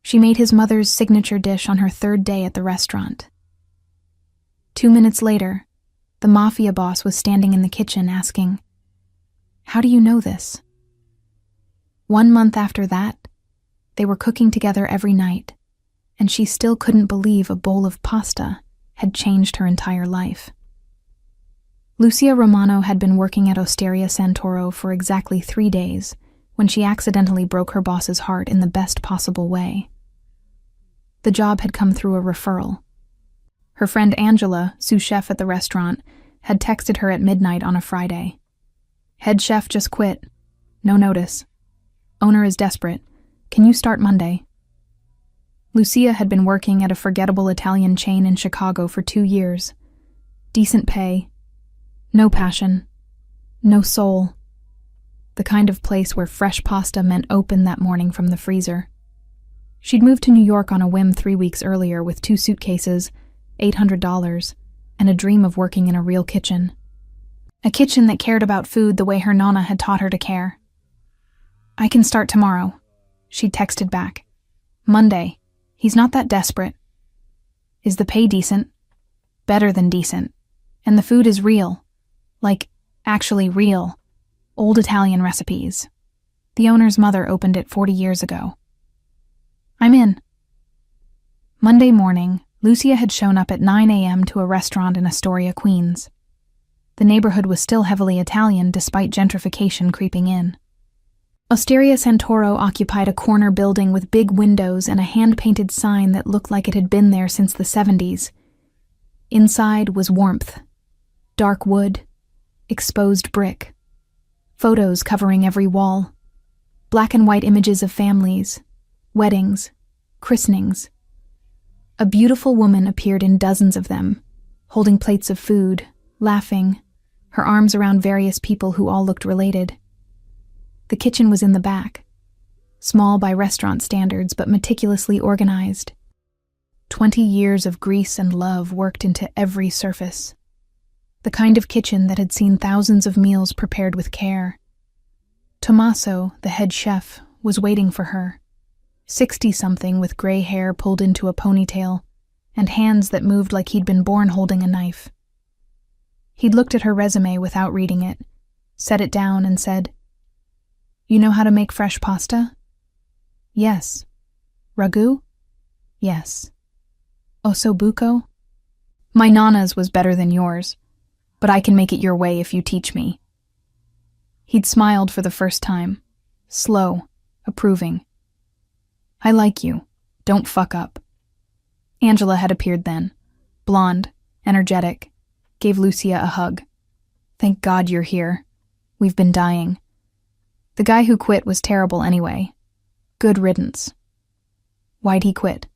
She made his mother's signature dish on her third day at the restaurant. 2 minutes later, the mafia boss was standing in the kitchen asking, "How do you know this?" 1 month after that, they were cooking together every night, and she still couldn't believe a bowl of pasta had changed her entire life. Lucia Romano had been working at Osteria Santoro for exactly 3 days when she accidentally broke her boss's heart in the best possible way. The job had come through a referral. Her friend Angela, sous chef at the restaurant, had texted her at midnight on a Friday. "Head chef just quit. No notice. Owner is desperate. Can you start Monday?" Lucia had been working at a forgettable Italian chain in Chicago for 2 years. Decent pay. No passion. No soul. The kind of place where fresh pasta meant open that morning from the freezer. She'd moved to New York on a whim 3 weeks earlier with 2 suitcases, $800, and a dream of working in a real kitchen. A kitchen that cared about food the way her nonna had taught her to care. "I can start tomorrow," she'd texted back. "Monday. He's not that desperate." "Is the pay decent?" "Better than decent. And the food is real. Like, actually real. Old Italian recipes. The owner's mother opened it 40 years ago." "I'm in." Monday morning, Lucia had shown up at 9 a.m. to a restaurant in Astoria, Queens. The neighborhood was still heavily Italian despite gentrification creeping in. Osteria Santoro occupied a corner building with big windows and a hand-painted sign that looked like it had been there since the 70s. Inside was warmth, dark wood, exposed brick, photos covering every wall, black and white images of families, weddings, christenings. A beautiful woman appeared in dozens of them, holding plates of food, laughing, her arms around various people who all looked related. The kitchen was in the back, small by restaurant standards but meticulously organized. 20 years of grease and love worked into every surface. The kind of kitchen that had seen thousands of meals prepared with care. Tommaso, the head chef, was waiting for her, 60-something with gray hair pulled into a ponytail and hands that moved like he'd been born holding a knife. He'd looked at her resume without reading it, set it down and said, "You know how to make fresh pasta?" "Yes." "Ragu?" "Yes." "Ossobuco?" "My nonna's was better than yours, but I can make it your way if you teach me." He'd smiled for the first time, slow, approving. "I like you. Don't fuck up." Angela had appeared then, blonde, energetic, gave Lucia a hug. "Thank God you're here. We've been dying." The guy who quit was terrible anyway. Good riddance. Why'd he quit?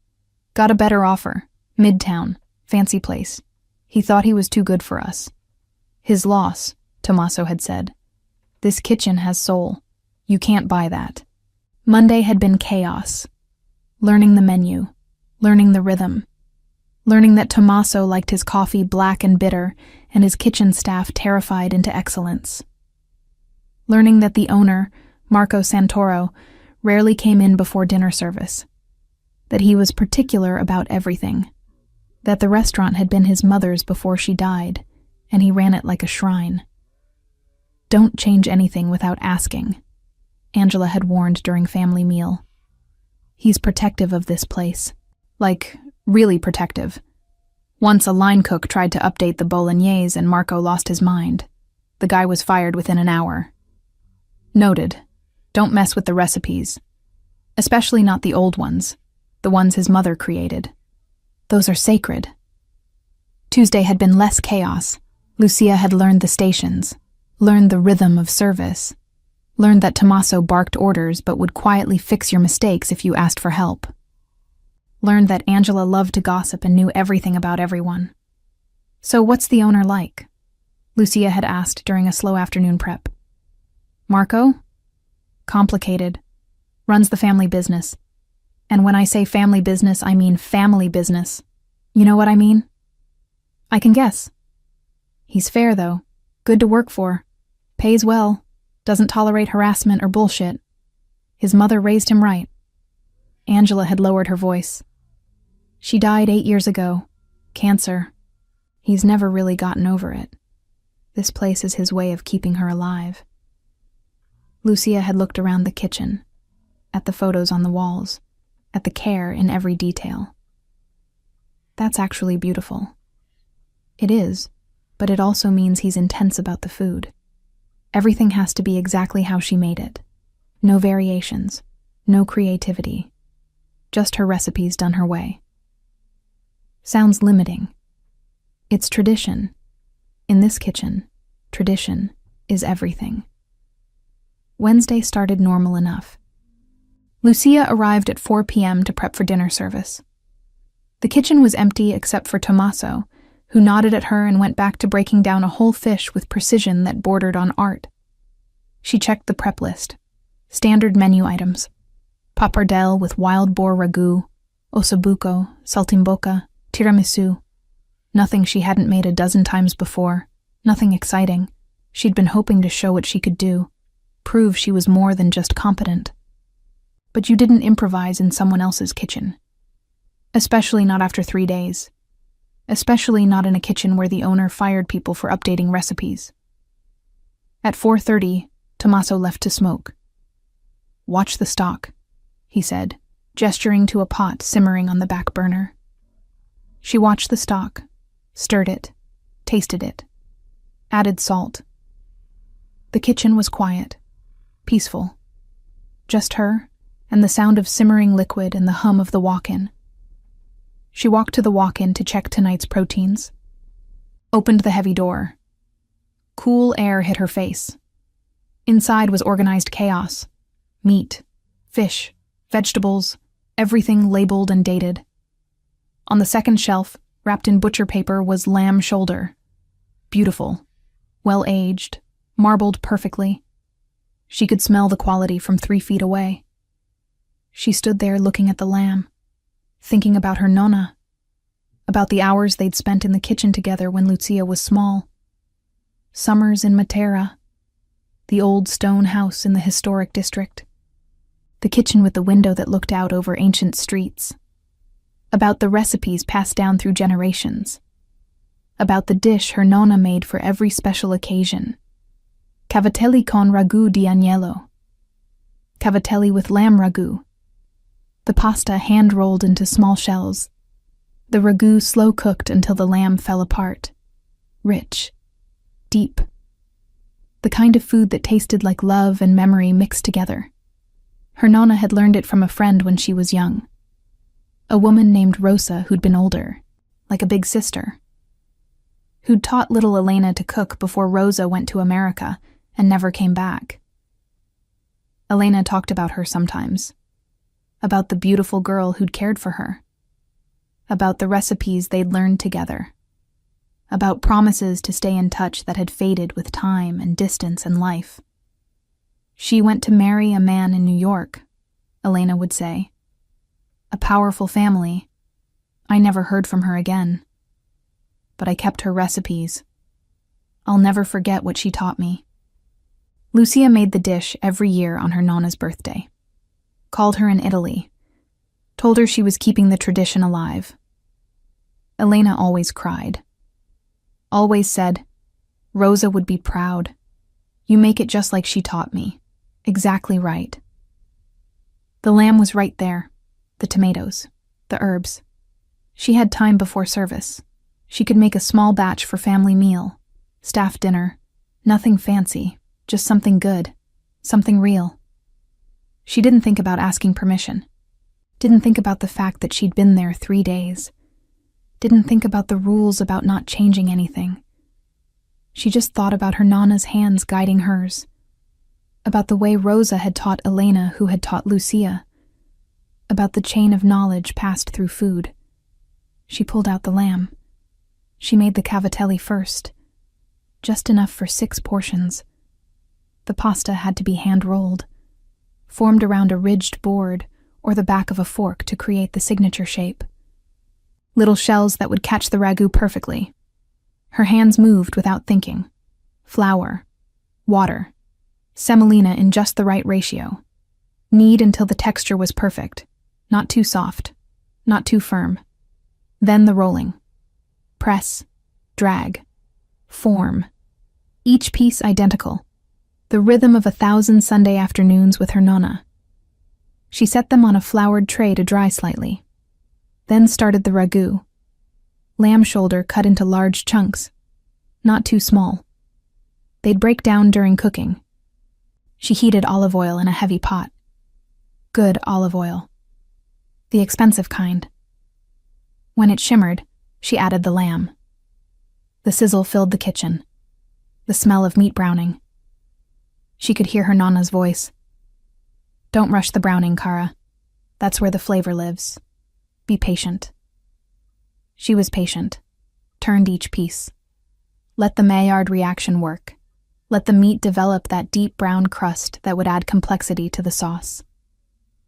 Got a better offer. Midtown. Fancy place. He thought he was too good for us. His loss, Tommaso had said. This kitchen has soul. You can't buy that. Monday had been chaos. Learning the menu. Learning the rhythm. Learning that Tommaso liked his coffee black and bitter and his kitchen staff terrified into excellence. Learning that the owner, Marco Santoro, rarely came in before dinner service. That he was particular about everything. That the restaurant had been his mother's before she died, and he ran it like a shrine. "Don't change anything without asking," Angela had warned during family meal. "He's protective of this place. Like, really protective. Once a line cook tried to update the bolognese and Marco lost his mind. The guy was fired within an hour. Noted. Don't mess with the recipes. Especially not the old ones, the ones his mother created. Those are sacred." Tuesday had been less chaos. Lucia had learned the stations, learned the rhythm of service, learned that Tommaso barked orders but would quietly fix your mistakes if you asked for help. Learned that Angela loved to gossip and knew everything about everyone. "So what's the owner like?" Lucia had asked during a slow afternoon prep. "Marco? Complicated. Runs the family business. And when I say family business, I mean family business. You know what I mean?" "I can guess." "He's fair, though. Good to work for. Pays well. Doesn't tolerate harassment or bullshit. His mother raised him right." Angela had lowered her voice. She died 8 years ago. Cancer. He's never really gotten over it. This place is his way of keeping her alive. Lucia had looked around the kitchen, at the photos on the walls, at the care in every detail. That's actually beautiful. It is, but it also means he's intense about the food. Everything has to be exactly how she made it. No variations, no creativity. Just her recipes done her way. Sounds limiting. It's tradition. In this kitchen, tradition is everything. Wednesday started normal enough. Lucia arrived at 4 p.m. to prep for dinner service. The kitchen was empty except for Tommaso, who nodded at her and went back to breaking down a whole fish with precision that bordered on art. She checked the prep list. Standard menu items. Pappardelle with wild boar ragu, ossobuco, saltimbocca, tiramisu. Nothing she hadn't made a dozen times before. Nothing exciting. She'd been hoping to show what she could do. Prove she was more than just competent. But you didn't improvise in someone else's kitchen. Especially not after 3 days. Especially not in a kitchen where the owner fired people for updating recipes. At 4:30, Tommaso left to smoke. "Watch the stock," he said, gesturing to a pot simmering on the back burner. She watched the stock, stirred it, tasted it, added salt. The kitchen was quiet, peaceful. Just her, and the sound of simmering liquid and the hum of the walk-in. She walked to the walk-in to check tonight's proteins. Opened the heavy door. Cool air hit her face. Inside was organized chaos. Meat, fish, vegetables, everything labeled and dated. On the second shelf, wrapped in butcher paper, was lamb shoulder. Beautiful, well-aged, marbled perfectly. She could smell the quality from 3 feet away. She stood there looking at the lamb, thinking about her nonna, about the hours they'd spent in the kitchen together when Lucia was small. Summers in Matera, the old stone house in the historic district, the kitchen with the window that looked out over ancient streets, about the recipes passed down through generations, about the dish her nonna made for every special occasion. Cavatelli con ragu di agnello. Cavatelli with lamb ragu. The pasta hand-rolled into small shells. The ragu slow-cooked until the lamb fell apart. Rich. Deep. The kind of food that tasted like love and memory mixed together. Her nonna had learned it from a friend when she was young. A woman named Rosa who'd been older, like a big sister. Who'd taught little Elena to cook before Rosa went to America and never came back. Elena talked about her sometimes. About the beautiful girl who'd cared for her. About the recipes they'd learned together. About promises to stay in touch that had faded with time and distance and life. She went to marry a man in New York, Elena would say. A powerful family. I never heard from her again. But I kept her recipes. I'll never forget what she taught me. Lucia made the dish every year on her nonna's birthday. Called her in Italy. Told her she was keeping the tradition alive. Elena always cried. Always said, "Rosa would be proud. You make it just like she taught me. Exactly right." The lamb was right there. The tomatoes. The herbs. She had time before service. She could make a small batch for family meal. Staff dinner. Nothing fancy. Just something good. Something real. She didn't think about asking permission. Didn't think about the fact that she'd been there 3 days. Didn't think about the rules about not changing anything. She just thought about her nonna's hands guiding hers. About the way Rosa had taught Elena, who had taught Lucia. About the chain of knowledge passed through food. She pulled out the lamb. She made the cavatelli first. Just enough for 6 portions. The pasta had to be hand-rolled. Formed around a ridged board or the back of a fork to create the signature shape. Little shells that would catch the ragu perfectly. Her hands moved without thinking. Flour. Water. Semolina in just the right ratio. Knead until the texture was perfect. Not too soft, not too firm. Then the rolling. Press, drag, form. Each piece identical. The rhythm of 1,000 Sunday afternoons with her nonna. She set them on a floured tray to dry slightly. Then started the ragu. Lamb shoulder cut into large chunks, not too small. They'd break down during cooking. She heated olive oil in a heavy pot. Good olive oil. The expensive kind. When it shimmered, she added the lamb. The sizzle filled the kitchen. The smell of meat browning. She could hear her nonna's voice. Don't rush the browning, Kara. That's where the flavor lives. Be patient. She was patient, turned each piece. Let the Maillard reaction work. Let the meat develop that deep brown crust that would add complexity to the sauce.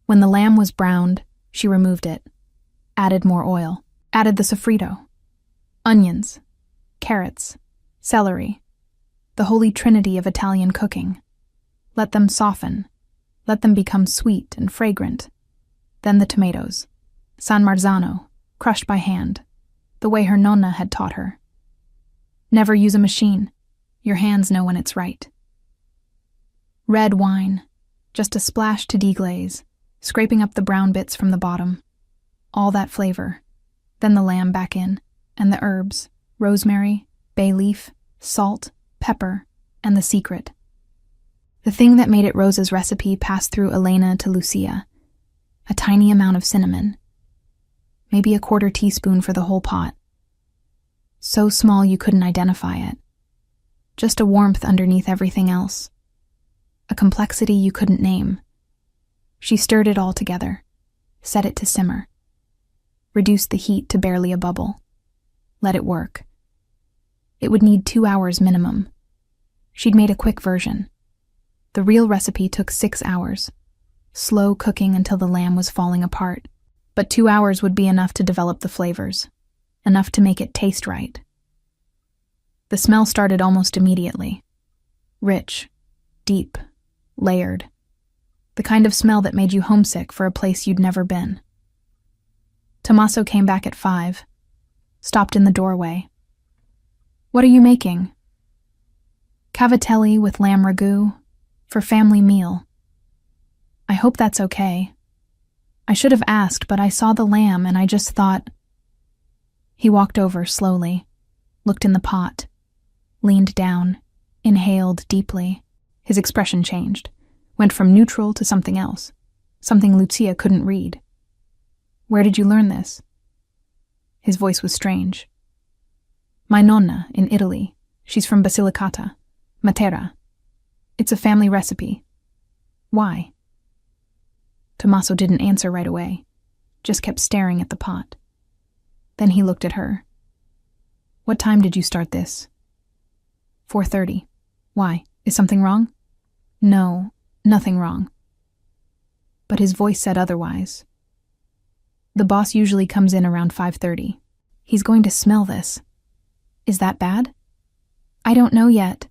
When the lamb was browned, she removed it, added more oil, added the sofrito, onions, carrots, celery, the holy trinity of Italian cooking. Let them soften. Let them become sweet and fragrant. Then the tomatoes, San Marzano, crushed by hand, the way her nonna had taught her. Never use a machine. Your hands know when it's right. Red wine, just a splash to deglaze, scraping up the brown bits from the bottom. All that flavor. Then the lamb back in, and the herbs, rosemary, bay leaf, salt, pepper, and the secret. The thing that made it Rosa's recipe passed through Elena to Lucia. A tiny amount of cinnamon. Maybe a 1/4 teaspoon for the whole pot. So small you couldn't identify it. Just a warmth underneath everything else. A complexity you couldn't name. She stirred it all together, set it to simmer. Reduced the heat to barely a bubble. Let it work. It would need 2 hours minimum. She'd made a quick version. The real recipe took 6 hours. Slow cooking until the lamb was falling apart. But 2 hours would be enough to develop the flavors. Enough to make it taste right. The smell started almost immediately. Rich, deep, layered. The kind of smell that made you homesick for a place you'd never been. Tommaso came back at 5. Stopped in the doorway. What are you making? Cavatelli with lamb ragu. For family meal. I hope that's okay. I should have asked, but I saw the lamb and I just thought... He walked over slowly, looked in the pot, leaned down, inhaled deeply. His expression changed, went from neutral to something else, something Lucia couldn't read. Where did you learn this? His voice was strange. My nonna in Italy. She's from Basilicata, Matera. It's a family recipe. Why? Tommaso didn't answer right away, just kept staring at the pot. Then he looked at her. What time did you start this? 4:30. Why? Is something wrong? No, nothing wrong. But his voice said otherwise. The boss usually comes in around 5:30. He's going to smell this. Is that bad? I don't know yet.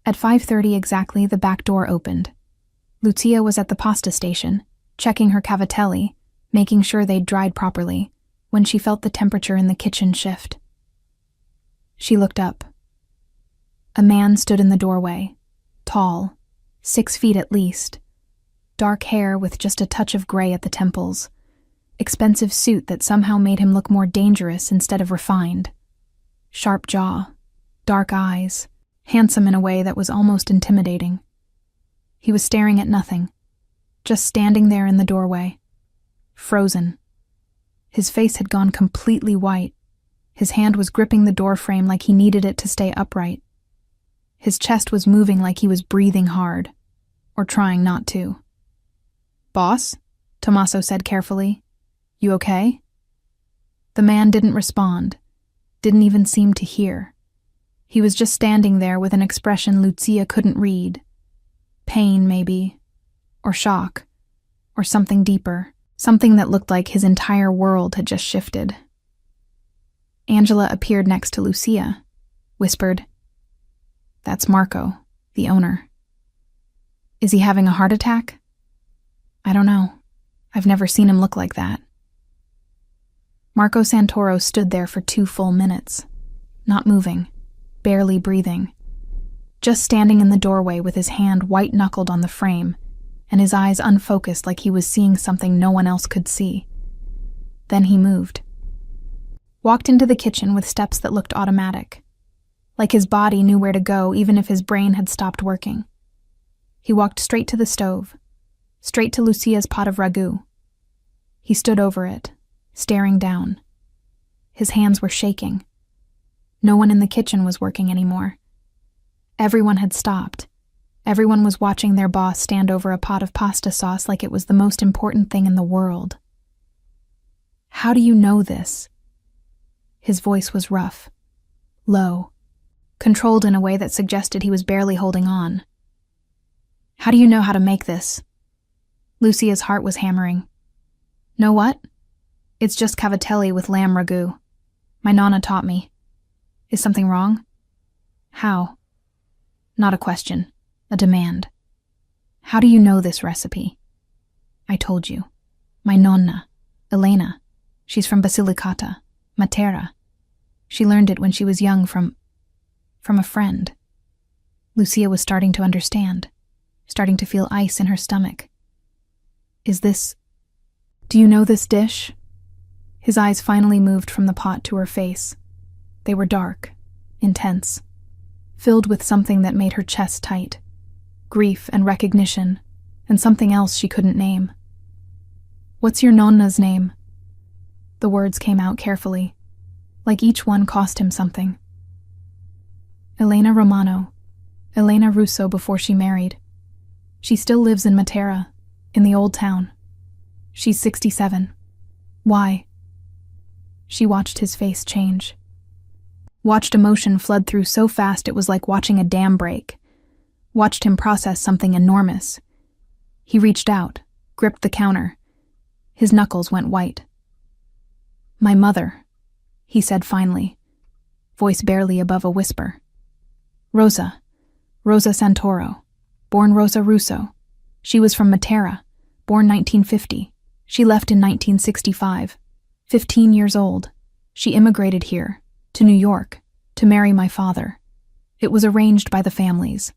At 5:30 exactly, the back door opened. Lucia was at the pasta station, checking her cavatelli, making sure they'd dried properly, when she felt the temperature in the kitchen shift. She looked up. A man stood in the doorway, tall, 6 feet at least, dark hair with just a touch of gray at the temples, expensive suit that somehow made him look more dangerous instead of refined, sharp jaw, dark eyes, handsome in a way that was almost intimidating. He was staring at nothing, just standing there in the doorway, frozen. His face had gone completely white. His hand was gripping the doorframe like he needed it to stay upright. His chest was moving like he was breathing hard, or trying not to. Boss? Tommaso said carefully. You okay? The man didn't respond, didn't even seem to hear. He was just standing there with an expression Lucia couldn't read. Pain, maybe, or shock, or something deeper, something that looked like his entire world had just shifted. Angela appeared next to Lucia, whispered, That's Marco, the owner. Is he having a heart attack? I don't know. I've never seen him look like that. Marco Santoro stood there for 2 full minutes, not moving, barely breathing, just standing in the doorway with his hand white-knuckled on the frame and his eyes unfocused like he was seeing something no one else could see. Then he moved. Walked into the kitchen with steps that looked automatic, like his body knew where to go even if his brain had stopped working. He walked straight to the stove, straight to Lucia's pot of ragu. He stood over it, staring down. His hands were shaking. No one in the kitchen was working anymore. Everyone had stopped. Everyone was watching their boss stand over a pot of pasta sauce like it was the most important thing in the world. How do you know this? His voice was rough, low, controlled in a way that suggested he was barely holding on. How do you know how to make this? Lucia's heart was hammering. Know what? It's just cavatelli with lamb ragu. My nonna taught me. Is something wrong? How? Not a question, a demand. How do you know this recipe? I told you. My nonna, Elena. She's from Basilicata, Matera. She learned it when she was young from a friend. Lucia was starting to understand, starting to feel ice in her stomach. Do you know this dish? His eyes finally moved from the pot to her face. They were dark, intense, filled with something that made her chest tight, grief and recognition, and something else she couldn't name. What's your nonna's name? The words came out carefully, like each one cost him something. Elena Romano, Elena Russo before she married. She still lives in Matera, in the old town. She's 67. Why? She watched his face change. Watched emotion flood through so fast it was like watching a dam break. Watched him process something enormous. He reached out, gripped the counter. His knuckles went white. My mother, he said finally, voice barely above a whisper. Rosa Santoro, born Rosa Russo. She was from Matera, born 1950. She left in 1965. 15 years old. She immigrated here, to New York, to marry my father. It was arranged by the families.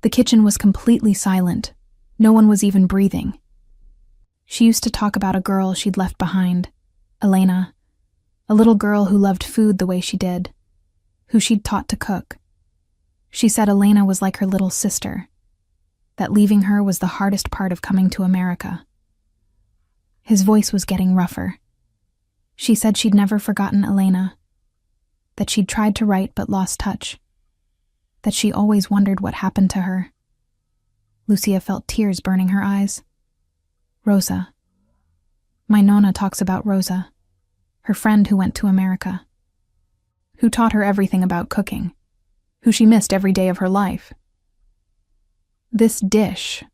The kitchen was completely silent. No one was even breathing. She used to talk about a girl she'd left behind, Elena, a little girl who loved food the way she did, who she'd taught to cook. She said Elena was like her little sister, that leaving her was the hardest part of coming to America. His voice was getting rougher. She said she'd never forgotten Elena, that she'd tried to write but lost touch, that she always wondered what happened to her. Lucia felt tears burning her eyes. Rosa. My nonna talks about Rosa, her friend who went to America, who taught her everything about cooking, who she missed every day of her life. This dish.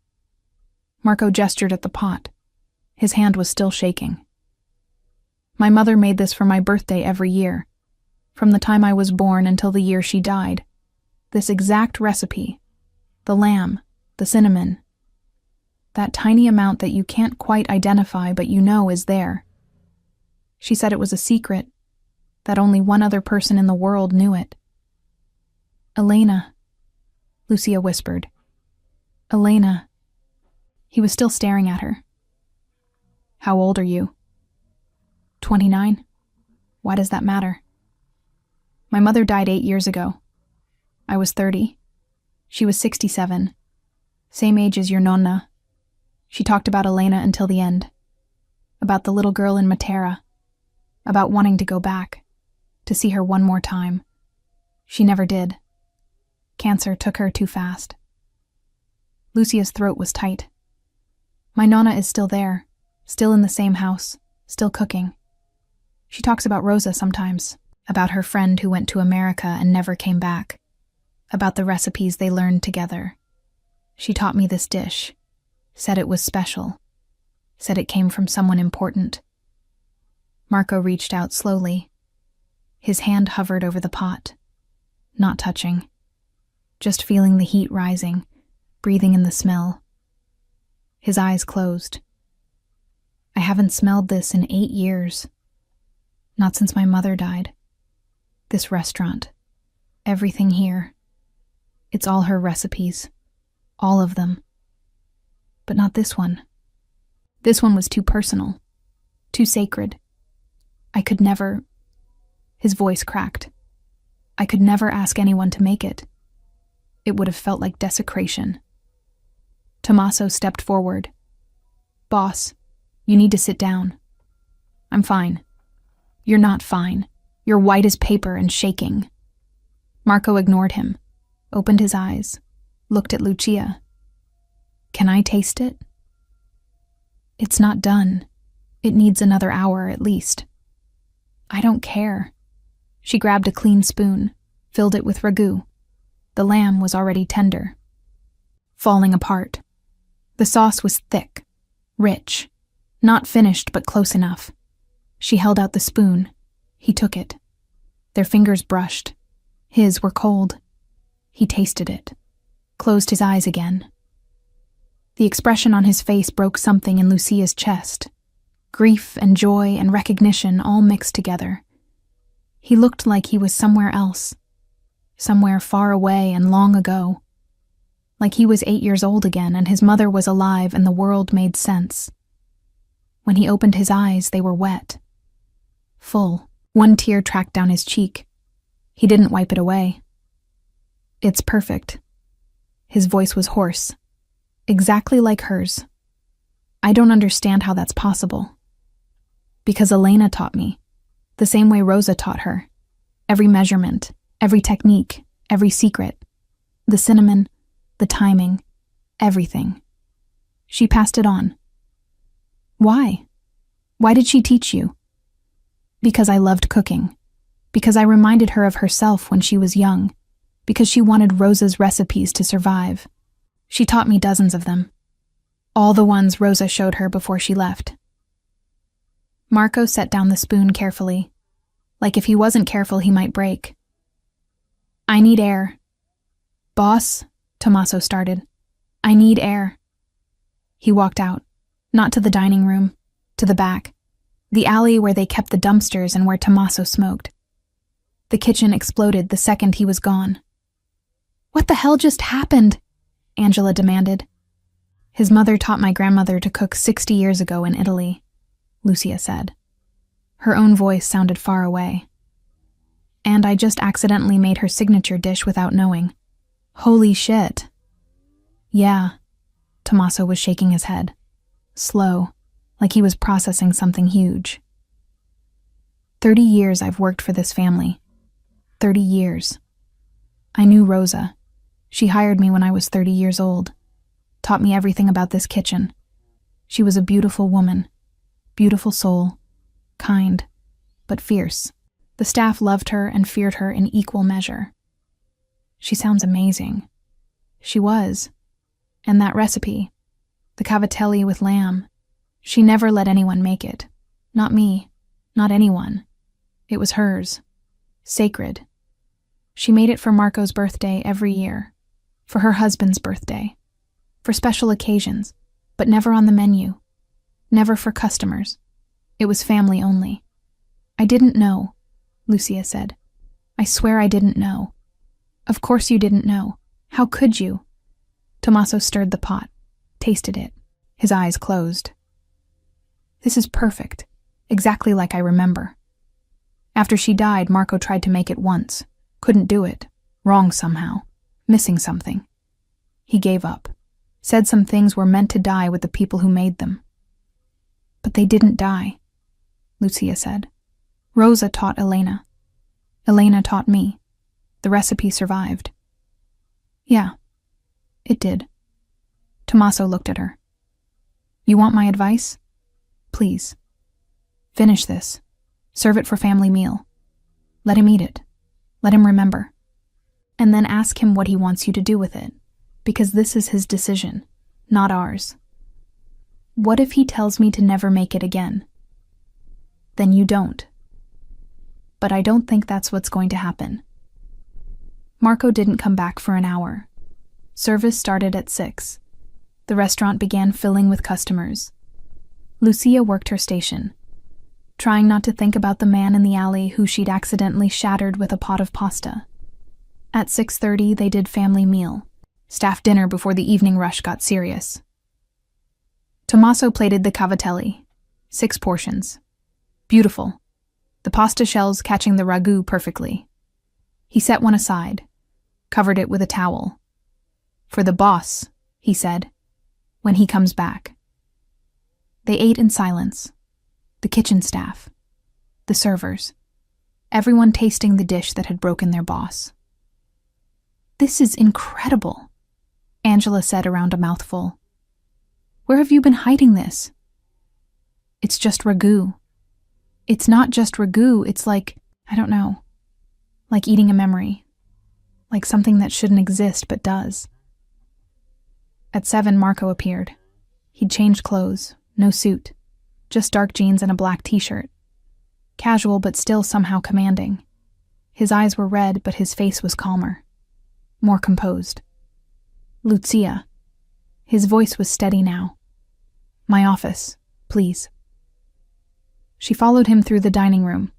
Marco gestured at the pot. His hand was still shaking. My mother made this for my birthday every year, from the time I was born until the year she died. This exact recipe. The lamb, the cinnamon. That tiny amount that you can't quite identify but you know is there. She said it was a secret, that only one other person in the world knew it. Elena, Lucia whispered. Elena. He was still staring at her. How old are you? 29. Why does that matter? My mother died 8 years ago. I was 30. She was 67. Same age as your nonna. She talked about Elena until the end. About the little girl in Matera. About wanting to go back. To see her one more time. She never did. Cancer took her too fast. Lucia's throat was tight. My nonna is still there. Still in the same house. Still cooking. She talks about Rosa sometimes. About her friend who went to America and never came back. About the recipes they learned together. She taught me this dish. Said it was special. Said it came from someone important. Marco reached out slowly. His hand hovered over the pot. Not touching. Just feeling the heat rising, breathing in the smell. His eyes closed. I haven't smelled this in 8 years. Not since my mother died. This restaurant. Everything here. It's all her recipes. All of them. But not this one. This one was too personal. Too sacred. I could never... His voice cracked. I could never ask anyone to make it. It would have felt like desecration. Tommaso stepped forward. Boss, you need to sit down. I'm fine. You're not fine. You're white as paper and shaking. Marco ignored him, opened his eyes, looked at Lucia. Can I taste it? It's not done. It needs another hour at least. I don't care. She grabbed a clean spoon, filled it with ragu. The lamb was already tender. Falling apart. The sauce was thick, rich, not finished but close enough. She held out the spoon. He took it. Their fingers brushed. His were cold. He tasted it, closed his eyes again. The expression on his face broke something in Lucia's chest. Grief and joy and recognition all mixed together. He looked like he was somewhere else, somewhere far away and long ago. Like he was 8 years old again and his mother was alive and the world made sense. When he opened his eyes, they were wet. Full. One tear tracked down his cheek. He didn't wipe it away. It's perfect. His voice was hoarse. Exactly like hers. I don't understand how that's possible. Because Elena taught me. The same way Rosa taught her. Every measurement, every technique, every secret. The cinnamon, the timing, everything. She passed it on. Why? Why did she teach you? Because I loved cooking. Because I reminded her of herself when she was young. Because she wanted Rosa's recipes to survive. She taught me dozens of them. All the ones Rosa showed her before she left. Marco set down the spoon carefully. Like if he wasn't careful, he might break. I need air. Boss, Tommaso started. I need air. He walked out, not to the dining room, to the back, the alley where they kept the dumpsters and where Tommaso smoked. The kitchen exploded the second he was gone. What the hell just happened? Angela demanded. His mother taught my grandmother to cook 60 years ago in Italy, Lucia said. Her own voice sounded far away. And I just accidentally made her signature dish without knowing. Holy shit. Yeah, Tommaso was shaking his head. Slow, like he was processing something huge. 30 years I've worked for this family. 30 years. I knew Rosa. She hired me when I was 30 years old. Taught me everything about this kitchen. She was a beautiful woman. Beautiful soul. Kind, but fierce. The staff loved her and feared her in equal measure. She sounds amazing. She was. And that recipe, the cavatelli with lamb, she never let anyone make it. Not me. Not anyone. It was hers. Sacred. She made it for Marco's birthday every year. For her husband's birthday. For special occasions, but never on the menu. Never for customers. It was family only. I didn't know, Lucia said. I swear I didn't know. Of course you didn't know. How could you? Tommaso stirred the pot, tasted it. His eyes closed. This is perfect. Exactly like I remember. After she died, Marco tried to make it once. Couldn't do it. Wrong somehow. Missing something. He gave up. Said some things were meant to die with the people who made them. But they didn't die, Lucia said. Rosa taught Elena. Elena taught me. The recipe survived. Yeah, it did. Tommaso looked at her. You want my advice? Please. Finish this. Serve it for family meal. Let him eat it. Let him remember. And then ask him what he wants you to do with it. Because this is his decision, not ours. What if he tells me to never make it again? Then you don't. But I don't think that's what's going to happen. Marco didn't come back for an hour. Service started at 6. The restaurant began filling with customers. Lucia worked her station, trying not to think about the man in the alley who she'd accidentally shattered with a pot of pasta. At 6:30, they did family meal, staff dinner before the evening rush got serious. Tommaso plated the cavatelli, 6 portions. Beautiful, the pasta shells catching the ragu perfectly. He set one aside, covered it with a towel. "For the boss," he said, "when he comes back." They ate in silence. The kitchen staff, the servers, everyone tasting the dish that had broken their boss. "This is incredible," Angela said around a mouthful. "Where have you been hiding this?" "It's just ragu." "It's not just ragu, it's like, I don't know, like eating a memory, like something that shouldn't exist but does." At 7, Marco appeared. He'd changed clothes, no suit, just dark jeans and a black t-shirt. Casual but still somehow commanding. His eyes were red, but his face was calmer, more composed. "Lucia." His voice was steady now. "My office, please." She followed him through the dining room.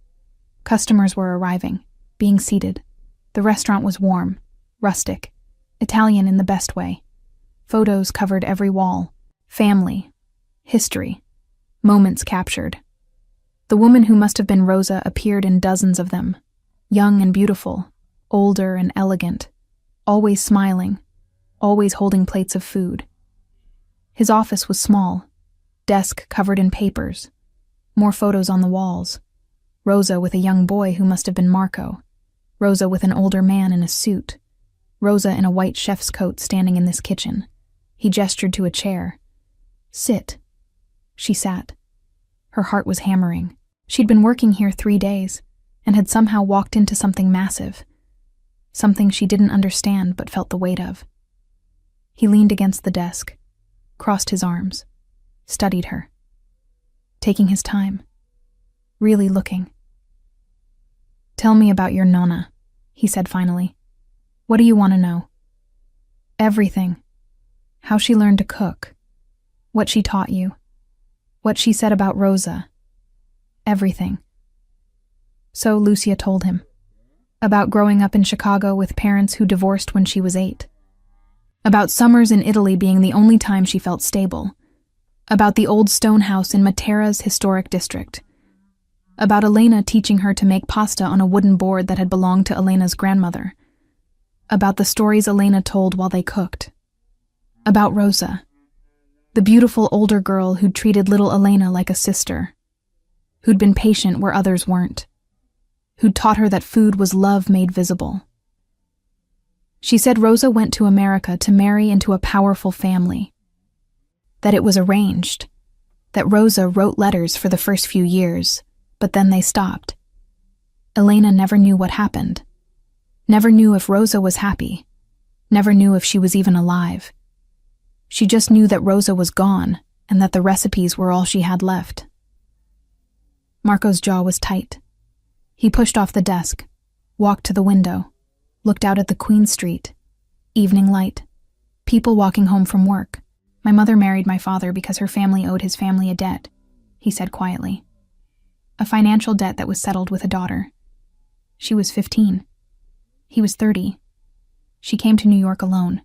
Customers were arriving, being seated. The restaurant was warm, rustic, Italian in the best way. Photos covered every wall. Family, history, moments captured. The woman who must have been Rosa appeared in dozens of them, young and beautiful, older and elegant, always smiling, always holding plates of food. His office was small, desk covered in papers, more photos on the walls. Rosa with a young boy who must have been Marco, Rosa with an older man in a suit, Rosa in a white chef's coat standing in this kitchen. He gestured to a chair. "Sit." She sat. Her heart was hammering. She'd been working here 3 days, and had somehow walked into something massive, something she didn't understand but felt the weight of. He leaned against the desk, crossed his arms, studied her, taking his time, really looking. "Tell me about your nonna," he said finally. "What do you want to know?" "Everything. How she learned to cook, what she taught you, what she said about Rosa. Everything." So Lucia told him. About growing up in Chicago with parents who divorced when she was 8. About summers in Italy being the only time she felt stable. About the old stone house in Matera's historic district. About Elena teaching her to make pasta on a wooden board that had belonged to Elena's grandmother. About the stories Elena told while they cooked. About Rosa, the beautiful older girl who'd treated little Elena like a sister, who'd been patient where others weren't, who'd taught her that food was love made visible. She said Rosa went to America to marry into a powerful family, that it was arranged, that Rosa wrote letters for the first few years, but then they stopped. Elena never knew what happened, never knew if Rosa was happy, never knew if she was even alive. She just knew that Rosa was gone and that the recipes were all she had left. Marco's jaw was tight. He pushed off the desk, walked to the window, looked out at the Queen Street, evening light, people walking home from work. "My mother married my father because her family owed his family a debt," he said quietly. A financial debt that was settled with a daughter. She was 15. He was 30. She came to New York alone.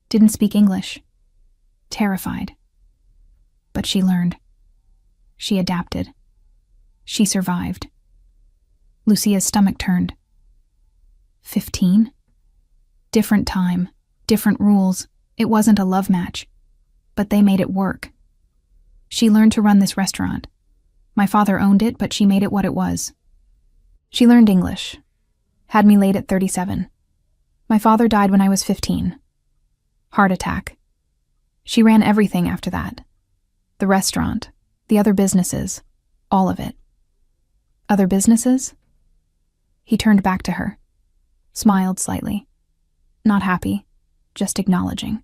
Didn't speak English. Terrified. But she learned. She adapted. She survived. Lucia's stomach turned. 15? Different time, different rules. It wasn't a love match. But they made it work. She learned to run this restaurant. My father owned it, but she made it what it was. She learned English. Had me late at 37. My father died when I was 15. Heart attack. She ran everything after that. The restaurant, the other businesses, all of it. Other businesses? He turned back to her, smiled slightly. Not happy, just acknowledging.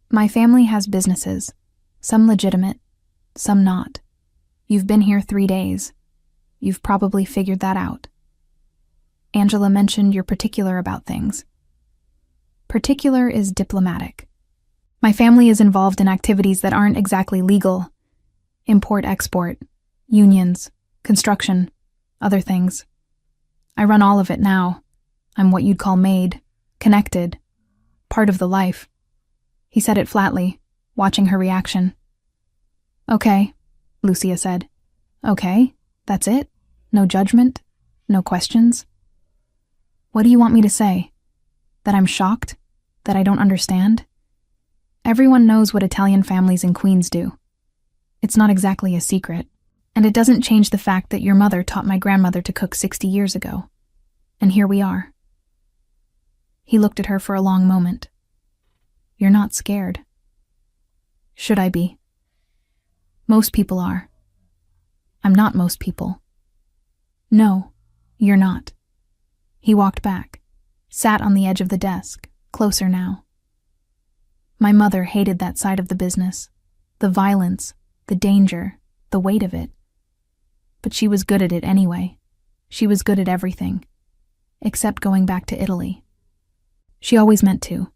My family has businesses, some legitimate, some not. You've been here 3 days. You've probably figured that out. Angela mentioned you're particular about things. Particular is diplomatic. My family is involved in activities that aren't exactly legal, import-export, unions, construction, other things. I run all of it now. I'm what you'd call made, connected, part of the life. He said it flatly, watching her reaction. Okay, Lucia said. Okay, that's it? No judgment? No questions? What do you want me to say? That I'm shocked? That I don't understand? Everyone knows what Italian families in Queens do. It's not exactly a secret, and it doesn't change the fact that your mother taught my grandmother to cook 60 years ago. And here we are. He looked at her for a long moment. You're not scared. Should I be? Most people are. I'm not most people. No, you're not. He walked back, sat on the edge of the desk, closer now. My mother hated that side of the business, the violence, the danger, the weight of it. But she was good at it anyway. She was good at everything, except going back to Italy. She always meant to,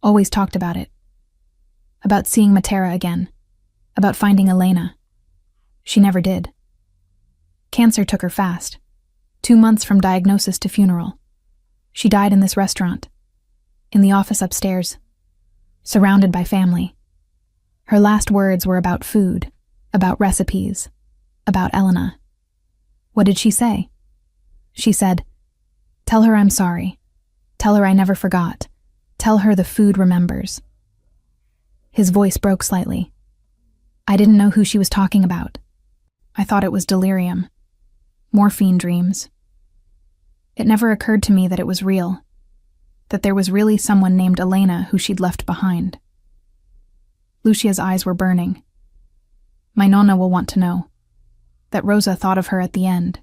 always talked about it, about seeing Matera again, about finding Elena. She never did. Cancer took her fast, 2 months from diagnosis to funeral. She died in this restaurant, in the office upstairs, surrounded by family. Her last words were about food, about recipes, about Elena. What did she say? She said, "Tell her I'm sorry. Tell her I never forgot. Tell her the food remembers." His voice broke slightly. I didn't know who she was talking about. I thought it was delirium. Morphine dreams. It never occurred to me that it was real, that there was really someone named Elena who she'd left behind. Lucia's eyes were burning. My nonna will want to know that Rosa thought of her at the end.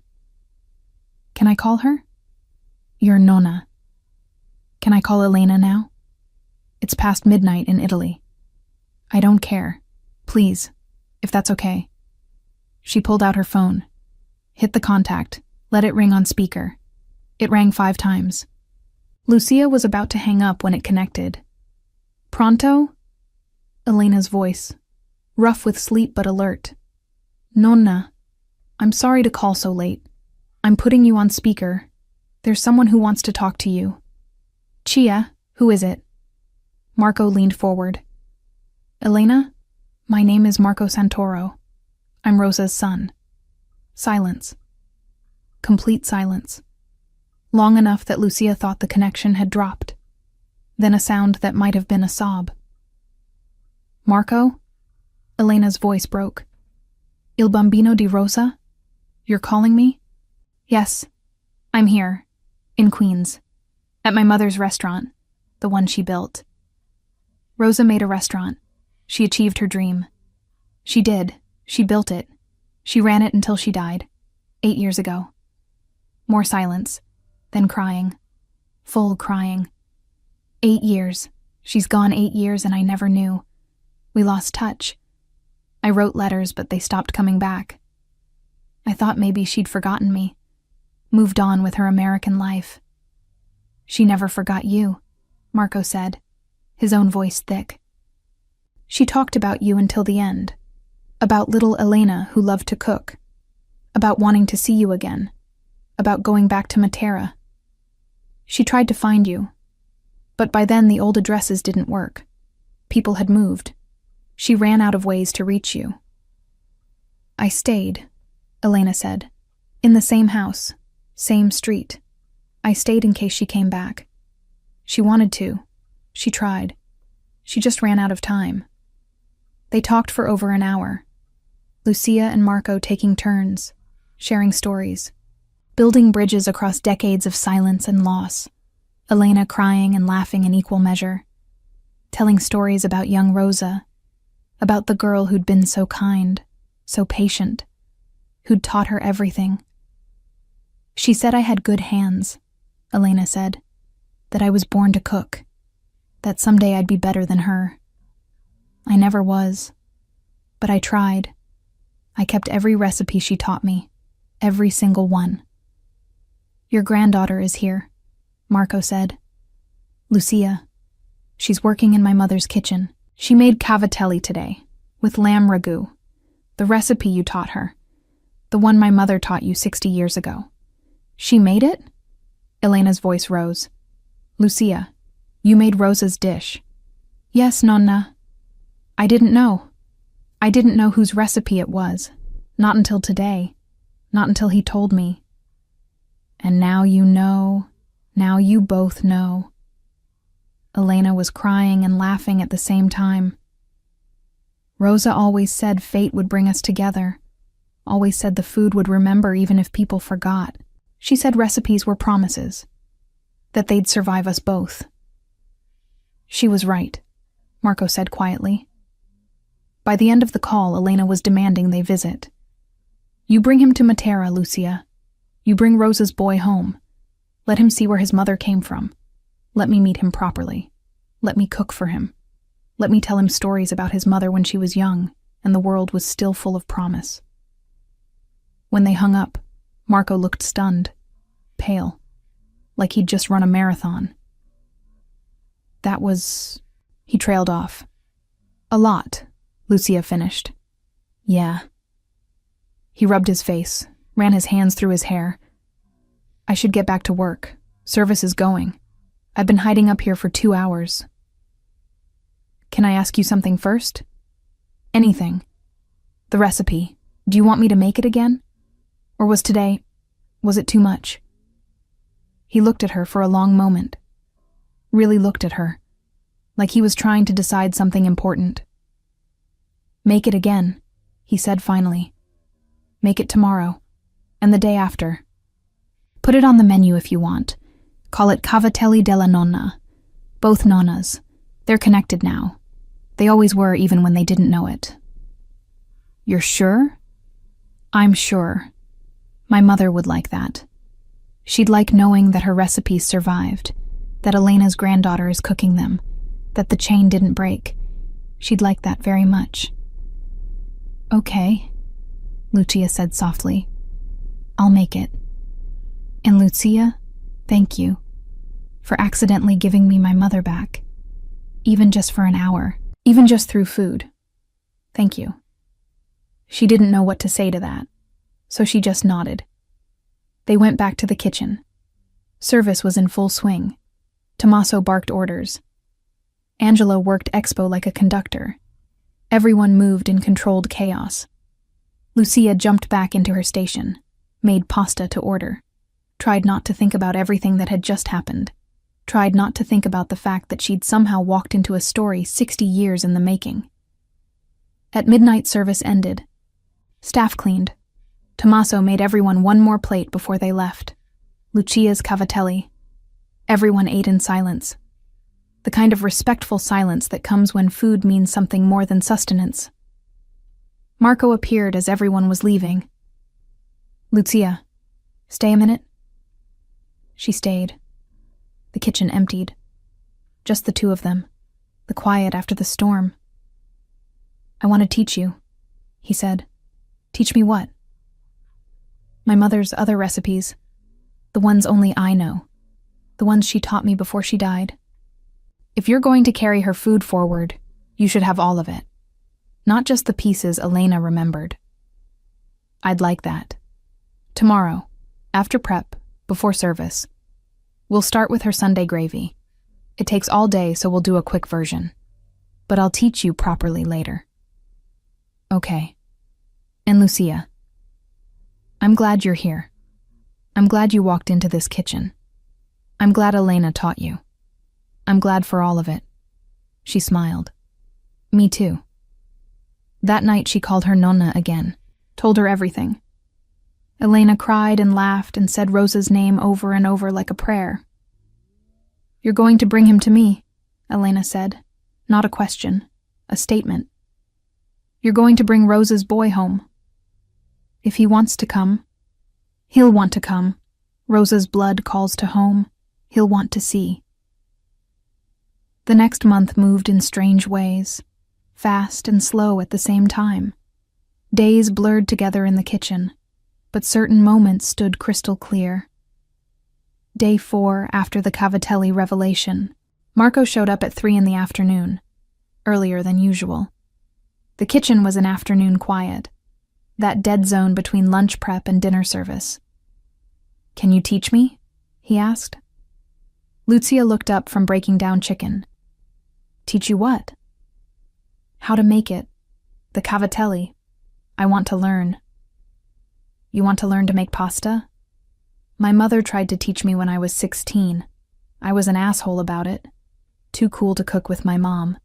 Can I call her? Your nonna. Can I call Elena now? It's past midnight in Italy. I don't care. Please, if that's okay. She pulled out her phone, hit the contact, let it ring on speaker. It rang 5 times. Lucia was about to hang up when it connected. Pronto? Elena's voice, rough with sleep but alert. Nonna, I'm sorry to call so late. I'm putting you on speaker. There's someone who wants to talk to you. Chia, who is it? Marco leaned forward. Elena, my name is Marco Santoro. I'm Rosa's son. Silence. Complete silence. Long enough that Lucia thought the connection had dropped. Then a sound that might have been a sob. Marco? Elena's voice broke. Il bambino di Rosa? You're calling me? Yes, I'm here, in Queens, at my mother's restaurant, the one she built. Rosa made a restaurant. She achieved her dream. She did. She built it. She ran it until she died, 8 years ago. More silence, then crying. Full crying. 8 years. She's gone 8 years and I never knew. We lost touch. I wrote letters, but they stopped coming back. I thought maybe she'd forgotten me, moved on with her American life. She never forgot you, Marco said, his own voice thick. She talked about you until the end, about little Elena who loved to cook, about wanting to see you again, about going back to Matera. She tried to find you, but by then the old addresses didn't work. People had moved. She ran out of ways to reach you. I stayed, Elena said, in the same house, same street. I stayed in case she came back. She wanted to. She tried. She just ran out of time. They talked for over an hour. Lucia and Marco taking turns, sharing stories, building bridges across decades of silence and loss. Elena crying and laughing in equal measure, telling stories about young Rosa, about the girl who'd been so kind, so patient, who'd taught her everything. She said I had good hands, Elena said, that I was born to cook, that someday I'd be better than her. I never was, but I tried. I kept every recipe she taught me, every single one. Your granddaughter is here, Marco said. Lucia. She's working in my mother's kitchen. She made cavatelli today, with lamb ragu, The recipe you taught her. The one my mother taught you 60 years ago. She made it? Elena's voice rose. Lucia, you made Rosa's dish. Yes, Nonna. I didn't know. I didn't know whose recipe it was. Not until today. Not until he told me. And now you know. Now you both know. Elena was crying and laughing at the same time. Rosa always said fate would bring us together. Always said the food would remember even if people forgot. She said recipes were promises. That they'd survive us both. She was right, Marco said quietly. By the end of the call, Elena was demanding they visit. You bring him to Matera, Lucia. You bring Rosa's boy home. Let him see where his mother came from. Let me meet him properly. Let me cook for him. Let me tell him stories about his mother when she was young and the world was still full of promise. When they hung up, Marco looked stunned, pale, like he'd just run a marathon. That was... He trailed off. A lot, Lucia finished. Yeah. He rubbed his face, ran his hands through his hair. I should get back to work. Service is going. I've been hiding up here for 2 hours. Can I ask you something first? Anything. The recipe. Do you want me to make it again? Or was it too much? He looked at her for a long moment. Really looked at her. Like he was trying to decide something important. Make it again, he said finally. Make it tomorrow. And the day after. Put it on the menu if you want. Call it Cavatelli della Nonna. Both nonnas. They're connected now. They always were even when they didn't know it. You're sure? I'm sure. My mother would like that. She'd like knowing that her recipes survived, that Elena's granddaughter is cooking them, that the chain didn't break. She'd like that very much. Okay, Lucia said softly. I'll make it. And Lucia, thank you for accidentally giving me my mother back, even just for an hour, even just through food. Thank you. She didn't know what to say to that, so she just nodded. They went back to the kitchen. Service was in full swing. Tommaso barked orders. Angelo worked Expo like a conductor. Everyone moved in controlled chaos. Lucia jumped back into her station, made pasta to order, tried not to think about everything that had just happened, tried not to think about the fact that she'd somehow walked into a story 60 years in the making. At midnight, service ended. Staff cleaned. Tommaso made everyone one more plate before they left. Lucia's cavatelli. Everyone ate in silence. The kind of respectful silence that comes when food means something more than sustenance. Marco appeared as everyone was leaving. Lucia, stay a minute? She stayed. The kitchen emptied. Just the two of them. The quiet after the storm. I want to teach you, he said. Teach me what? My mother's other recipes. The ones only I know. The ones she taught me before she died. If you're going to carry her food forward, you should have all of it. Not just the pieces Elena remembered. I'd like that. Tomorrow, after prep, before service, we'll start with her Sunday gravy. It takes all day, so we'll do a quick version. But I'll teach you properly later. Okay. And Lucia, I'm glad you're here. I'm glad you walked into this kitchen. I'm glad Elena taught you. I'm glad for all of it. She smiled. Me too. That night she called her Nonna again, told her everything. Elena cried and laughed and said Rosa's name over and over like a prayer. You're going to bring him to me, Elena said. Not a question, a statement. You're going to bring Rosa's boy home. If he wants to come, he'll want to come. Rosa's blood calls to home. He'll want to see. The next month moved in strange ways, fast and slow at the same time. Days blurred together in the kitchen, but certain moments stood crystal clear. Day 4 after the Cavatelli revelation, Marco showed up at 3 in the afternoon, earlier than usual. The kitchen was an afternoon quiet. that dead zone between lunch prep and dinner service. "Can you teach me?" he asked. Lucia looked up from breaking down chicken. "Teach you what?" "How to make it. The cavatelli. I want to learn." "You want to learn to make pasta?" "My mother tried to teach me when I was 16. I was an asshole about it. Too cool to cook with my mom.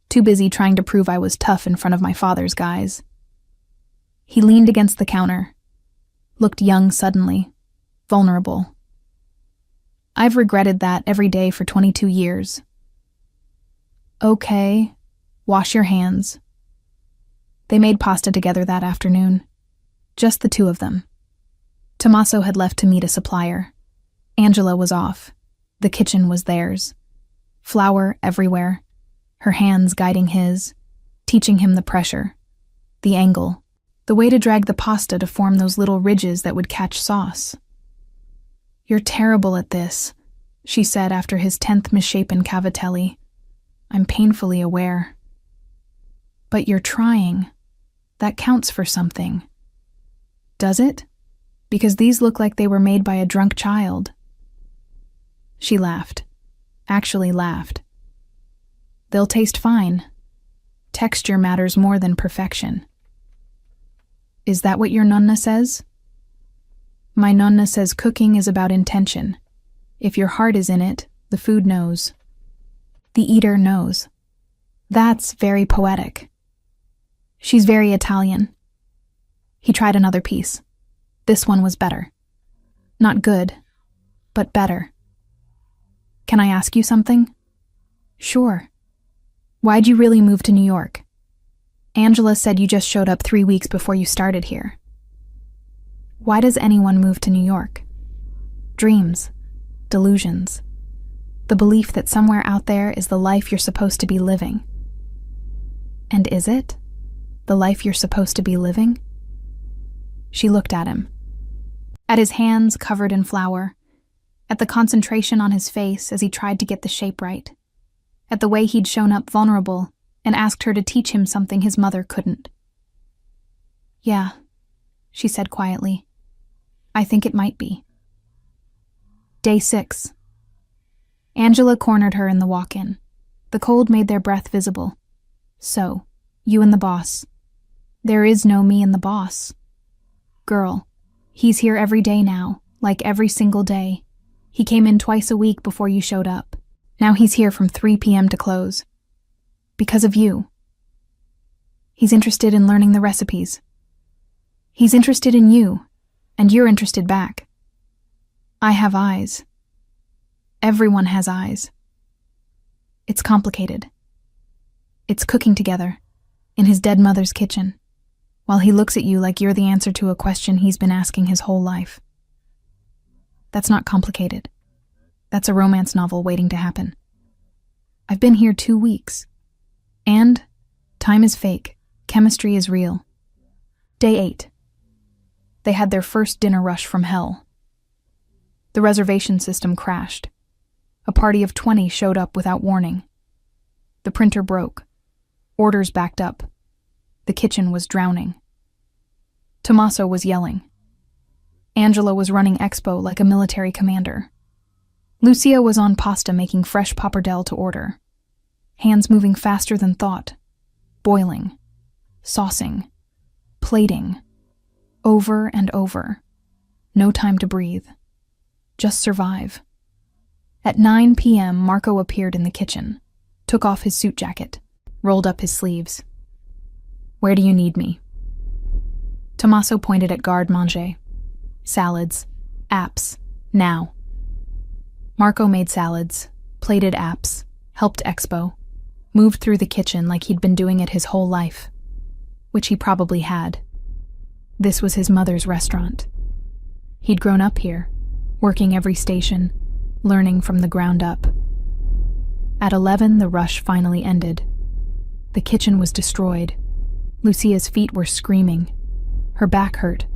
Too busy trying to prove I was tough in front of my father's guys." He leaned against the counter, looked young suddenly, vulnerable. "I've regretted that every day for 22 years. "Okay, wash your hands." They made pasta together that afternoon, just the two of them. Tommaso had left to meet a supplier. Angela was off. The kitchen was theirs. Flour everywhere, her hands guiding his, teaching him the pressure, the angle, the way to drag the pasta to form those little ridges that would catch sauce. "You're terrible at this," she said after his 10th misshapen cavatelli. "I'm painfully aware." "But you're trying. That counts for something." "Does it? Because these look like they were made by a drunk child." She laughed. Actually laughed. "They'll taste fine. Texture matters more than perfection." "Is that what your nonna says?" "My nonna says cooking is about intention. If your heart is in it, the food knows. The eater knows." "That's very poetic." "She's very Italian." He tried another piece. This one was better. Not good, but better. "Can I ask you something?" "Sure." "Why'd you really move to New York?" "Angela said you just showed up 3 weeks before you started here." "Why does anyone move to New York?" "Dreams. Delusions. The belief that somewhere out there is the life you're supposed to be living." "And is it? The life you're supposed to be living?" She looked at him. At his hands covered in flour. At the concentration on his face as he tried to get the shape right. At the way he'd shown up vulnerable and asked her to teach him something his mother couldn't. "Yeah," she said quietly. "I think it might be." Day 6. Angela cornered her in the walk-in. The cold made their breath visible. "So, you and the boss." "There is no me and the boss." "Girl, he's here every day now, like every single day. He came in twice a week before you showed up. Now he's here from 3 p.m. to close. Because of you." "He's interested in learning the recipes." "He's interested in you, and you're interested back." "I have eyes." "Everyone has eyes." "It's complicated." It's cooking together, in his dead mother's kitchen, while he looks at you like you're the answer to a question he's been asking his whole life. That's not complicated. That's a romance novel waiting to happen. I've been here 2 weeks. And time is fake. Chemistry is real. Day 8. They had their first dinner rush from hell. The reservation system crashed. A party of 20 showed up without warning. The printer broke. Orders backed up. The kitchen was drowning. Tommaso was yelling. Angela was running Expo like a military commander. Lucia was on pasta making fresh pappardelle to order. Hands moving faster than thought. Boiling. Saucing. Plating. Over and over. No time to breathe. Just survive. At 9 p.m., Marco appeared in the kitchen, took off his suit jacket, rolled up his sleeves. "Where do you need me?" Tommaso pointed at garde-manger. "Salads. Apps. Now." Marco made salads, plated apps, helped Expo, moved through the kitchen like he'd been doing it his whole life, which he probably had. This was his mother's restaurant. He'd grown up here, working every station, learning from the ground up. At 11, the rush finally ended. The kitchen was destroyed. Lucia's feet were screaming. Her back hurt.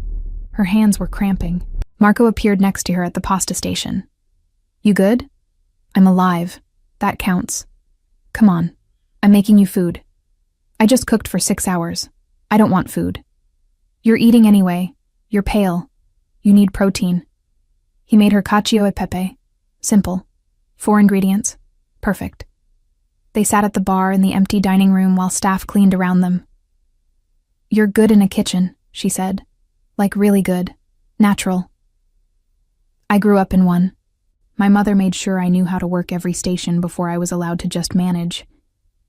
Her hands were cramping. Marco appeared next to her at the pasta station. "You good?" "I'm alive. That counts. Come on. I'm making you food. I just cooked for 6 hours. I don't want food." You're eating anyway. You're pale. You need protein. He made her cacio e pepe. Simple. 4 ingredients. Perfect. They sat at the bar in the empty dining room while staff cleaned around them. You're good in a kitchen, she said. Like really good. Natural. I grew up in one. My mother made sure I knew how to work every station before I was allowed to just manage.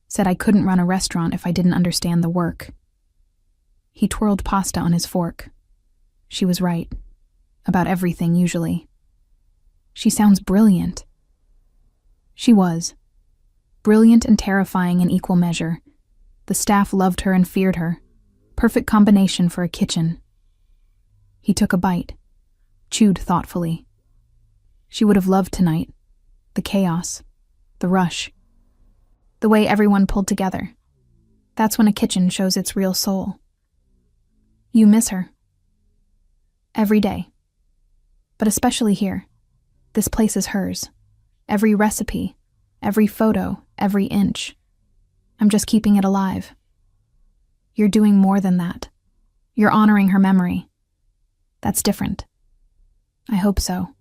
Said I couldn't run a restaurant if I didn't understand the work. He twirled pasta on his fork. She was right. About everything, usually. She sounds brilliant. She was. Brilliant and terrifying in equal measure. The staff loved her and feared her. Perfect combination for a kitchen. He took a bite. Chewed thoughtfully. She would have loved tonight. The chaos. The rush. The way everyone pulled together. That's when a kitchen shows its real soul. You miss her. Every day. But especially here. This place is hers. Every recipe, every photo, every inch. I'm just keeping it alive. You're doing more than that. You're honoring her memory. That's different. I hope so.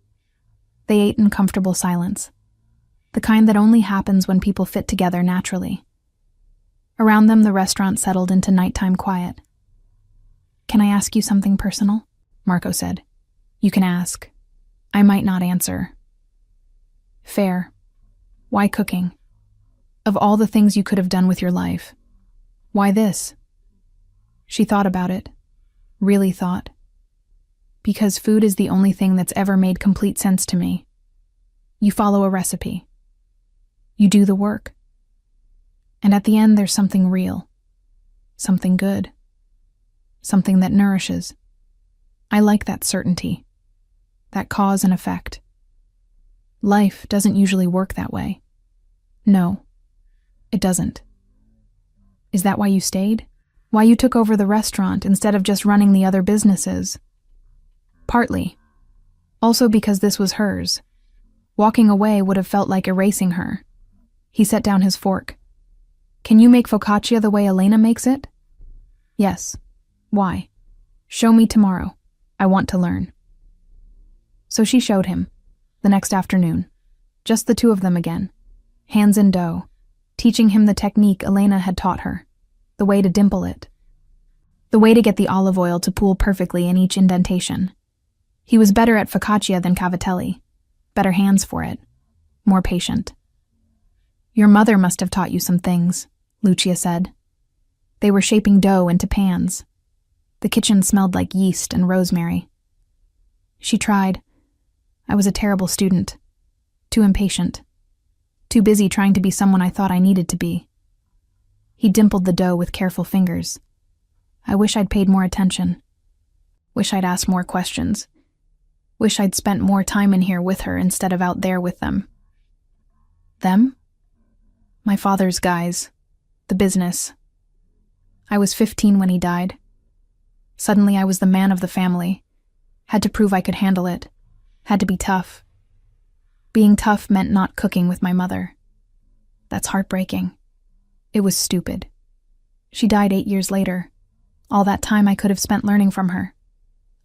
They ate in comfortable silence. The kind that only happens when people fit together naturally. Around them, the restaurant settled into nighttime quiet. Can I ask you something personal? Marco said. You can ask. I might not answer. Fair. Why cooking? Of all the things you could have done with your life, why this? She thought about it. Really thought. Because food is the only thing that's ever made complete sense to me. You follow a recipe. You do the work. And at the end, there's something real. Something good. Something that nourishes. I like that certainty. That cause and effect. Life doesn't usually work that way. No, it doesn't. Is that why you stayed? Why you took over the restaurant instead of just running the other businesses? Partly. Also because this was hers. Walking away would have felt like erasing her. He set down his fork. Can you make focaccia the way Elena makes it? Yes. Why? Show me tomorrow. I want to learn. So she showed him. The next afternoon. Just the two of them again. Hands in dough. Teaching him the technique Elena had taught her. The way to dimple it. The way to get the olive oil to pool perfectly in each indentation. He was better at focaccia than cavatelli. Better hands for it. More patient. Your mother must have taught you some things, Lucia said. They were shaping dough into pans. The kitchen smelled like yeast and rosemary. She tried. I was a terrible student. Too impatient. Too busy trying to be someone I thought I needed to be. He dimpled the dough with careful fingers. I wish I'd paid more attention. Wish I'd asked more questions. Wish I'd spent more time in here with her instead of out there with them. Them? My father's guys. The business. I was 15 when he died. Suddenly I was the man of the family. Had to prove I could handle it. Had to be tough. Being tough meant not cooking with my mother. That's heartbreaking. It was stupid. She died 8 years later. All that time I could have spent learning from her.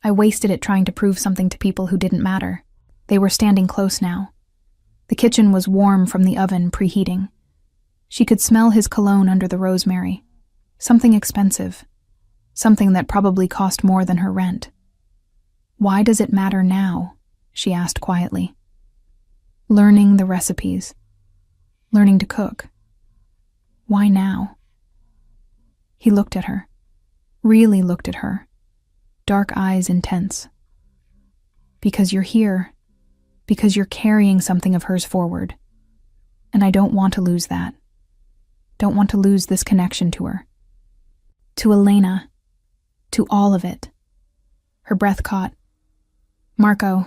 I wasted it trying to prove something to people who didn't matter. They were standing close now. The kitchen was warm from the oven preheating. She could smell his cologne under the rosemary. Something expensive. Something that probably cost more than her rent. Why does it matter now? She asked quietly. Learning the recipes. Learning to cook. Why now? He looked at her. Really looked at her. Dark eyes intense. Because you're here. Because you're carrying something of hers forward. And I don't want to lose that. Don't want to lose this connection to her. To Elena. To all of it. Her breath caught. Marco,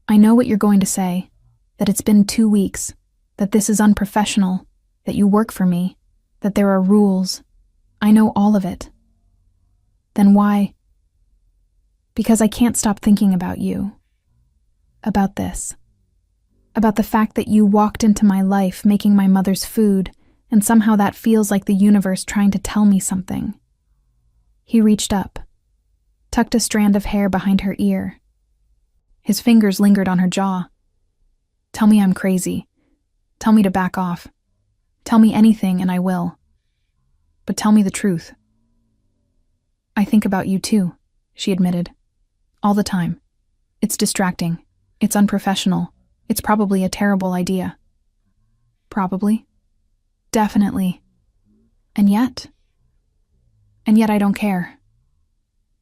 I know what you're going to say, that it's been 2 weeks, that this is unprofessional, that you work for me, that there are rules. I know all of it. Then why? Because I can't stop thinking about you. About this. About the fact that you walked into my life making my mother's food, and somehow that feels like the universe trying to tell me something. He reached up, tucked a strand of hair behind her ear. His fingers lingered on her jaw. Tell me I'm crazy. Tell me to back off. Tell me anything and I will. But tell me the truth. I think about you too, she admitted. All the time. It's distracting. It's unprofessional. It's probably a terrible idea. Probably. Definitely. And yet I don't care.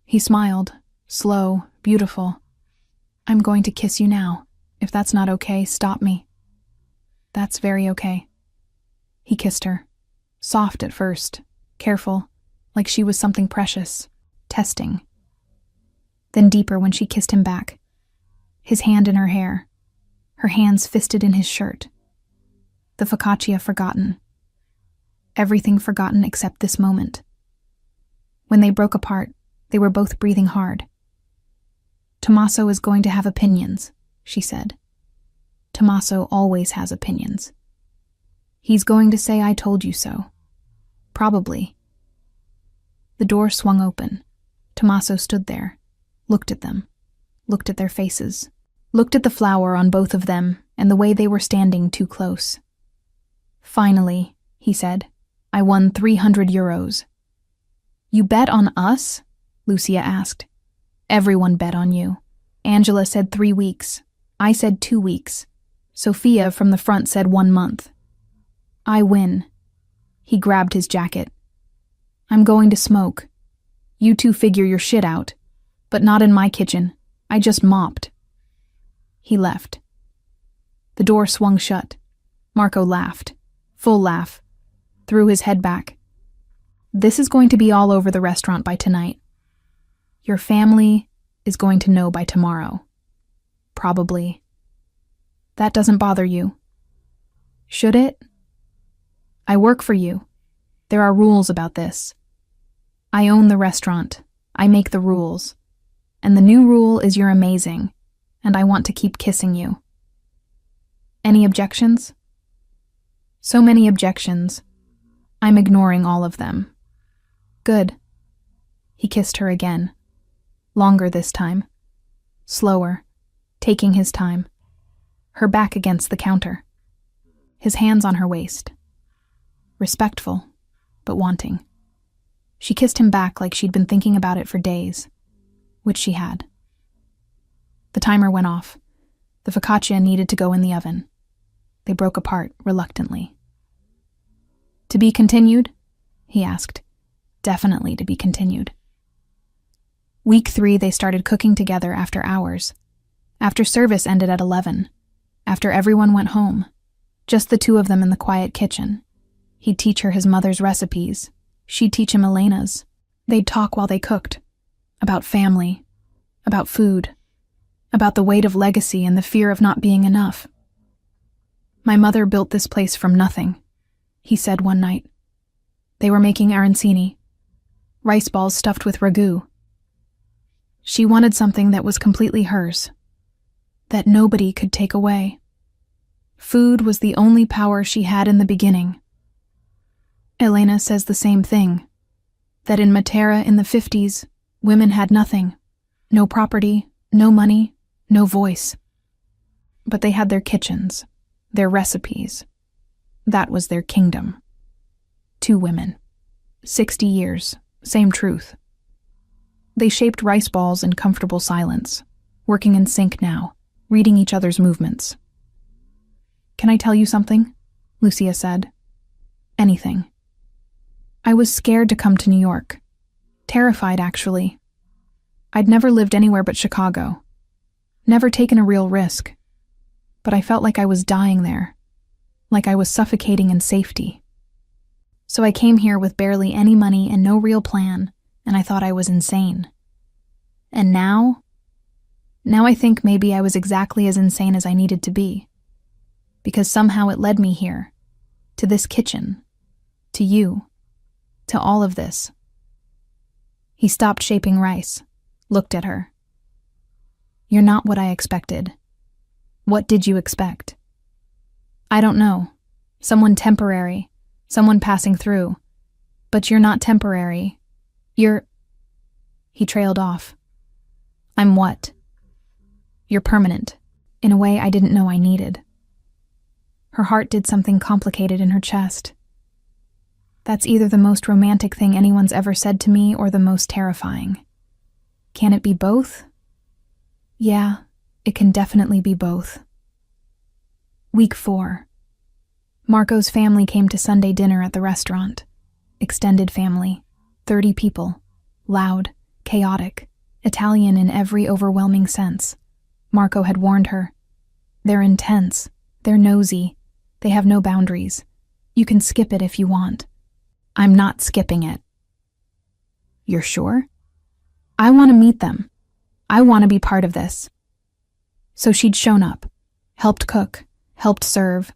He smiled, slow, beautiful. I'm going to kiss you now. If that's not okay, stop me. That's very okay. He kissed her. Soft at first, careful, like she was something precious, testing. Then deeper when she kissed him back. His hand in her hair, her hands fisted in his shirt. The focaccia forgotten. Everything forgotten except this moment. When they broke apart, they were both breathing hard. Tommaso is going to have opinions, she said. Tommaso always has opinions. He's going to say I told you so. Probably. The door swung open. Tommaso stood there, looked at them, looked at their faces, looked at the flower on both of them and the way they were standing too close. Finally, he said, I won 300 euros. You bet on us? Lucia asked. Everyone bet on you. Angela said 3 weeks. I said 2 weeks. Sophia from the front said 1 month. I win. He grabbed his jacket. I'm going to smoke. You two figure your shit out. But not in my kitchen. I just mopped. He left. The door swung shut. Marco laughed. Full laugh. Threw his head back. This is going to be all over the restaurant by tonight. Your family is going to know by tomorrow. Probably. That doesn't bother you. Should it? I work for you. There are rules about this. I own the restaurant. I make the rules. And the new rule is you're amazing, and I want to keep kissing you. Any objections? So many objections. I'm ignoring all of them. Good. He kissed her again. Longer this time. Slower. Taking his time. Her back against the counter. His hands on her waist. Respectful, but wanting. She kissed him back like she'd been thinking about it for days. Which she had. The timer went off. The focaccia needed to go in the oven. They broke apart reluctantly. To be continued? He asked. Definitely to be continued. Week 3 they started cooking together after hours. After service ended at 11. After everyone went home. Just the two of them in the quiet kitchen. He'd teach her his mother's recipes. She'd teach him Elena's. They'd talk while they cooked. About family. About food. About the weight of legacy and the fear of not being enough. My mother built this place from nothing, he said one night. They were making arancini. Rice balls stuffed with ragu. She wanted something that was completely hers. That nobody could take away. Food was the only power she had in the beginning. Elena says the same thing. That in Matera in the 50s, women had nothing. No property, no money, no voice. But they had their kitchens, their recipes. That was their kingdom. 2 women. 60 years, same truth. They shaped rice balls in comfortable silence, working in sync now, reading each other's movements. Can I tell you something? Lucia said. Anything. I was scared to come to New York. Terrified, actually. I'd never lived anywhere but Chicago. Never taken a real risk. But I felt like I was dying there. Like I was suffocating in safety. So I came here with barely any money and no real plan, and I thought I was insane. And now I think maybe I was exactly as insane as I needed to be. Because somehow it led me here. To this kitchen. To you. To all of this. He stopped shaping rice. Looked at her. You're not what I expected. What did you expect? I don't know. Someone temporary. Someone passing through. But you're not temporary. You're... He trailed off, I'm what? You're permanent, in a way I didn't know I needed. Her heart did something complicated in her chest. That's either the most romantic thing anyone's ever said to me or the most terrifying. Can it be both? Yeah, it can definitely be both. Week 4. Marco's family came to Sunday dinner at the restaurant. Extended family, 30 people, loud, chaotic, Italian in every overwhelming sense. Marco had warned her. They're intense, they're nosy, they have no boundaries. You can skip it if you want. I'm not skipping it. You're sure? I want to meet them. I want to be part of this. So she'd shown up, helped cook, helped serve,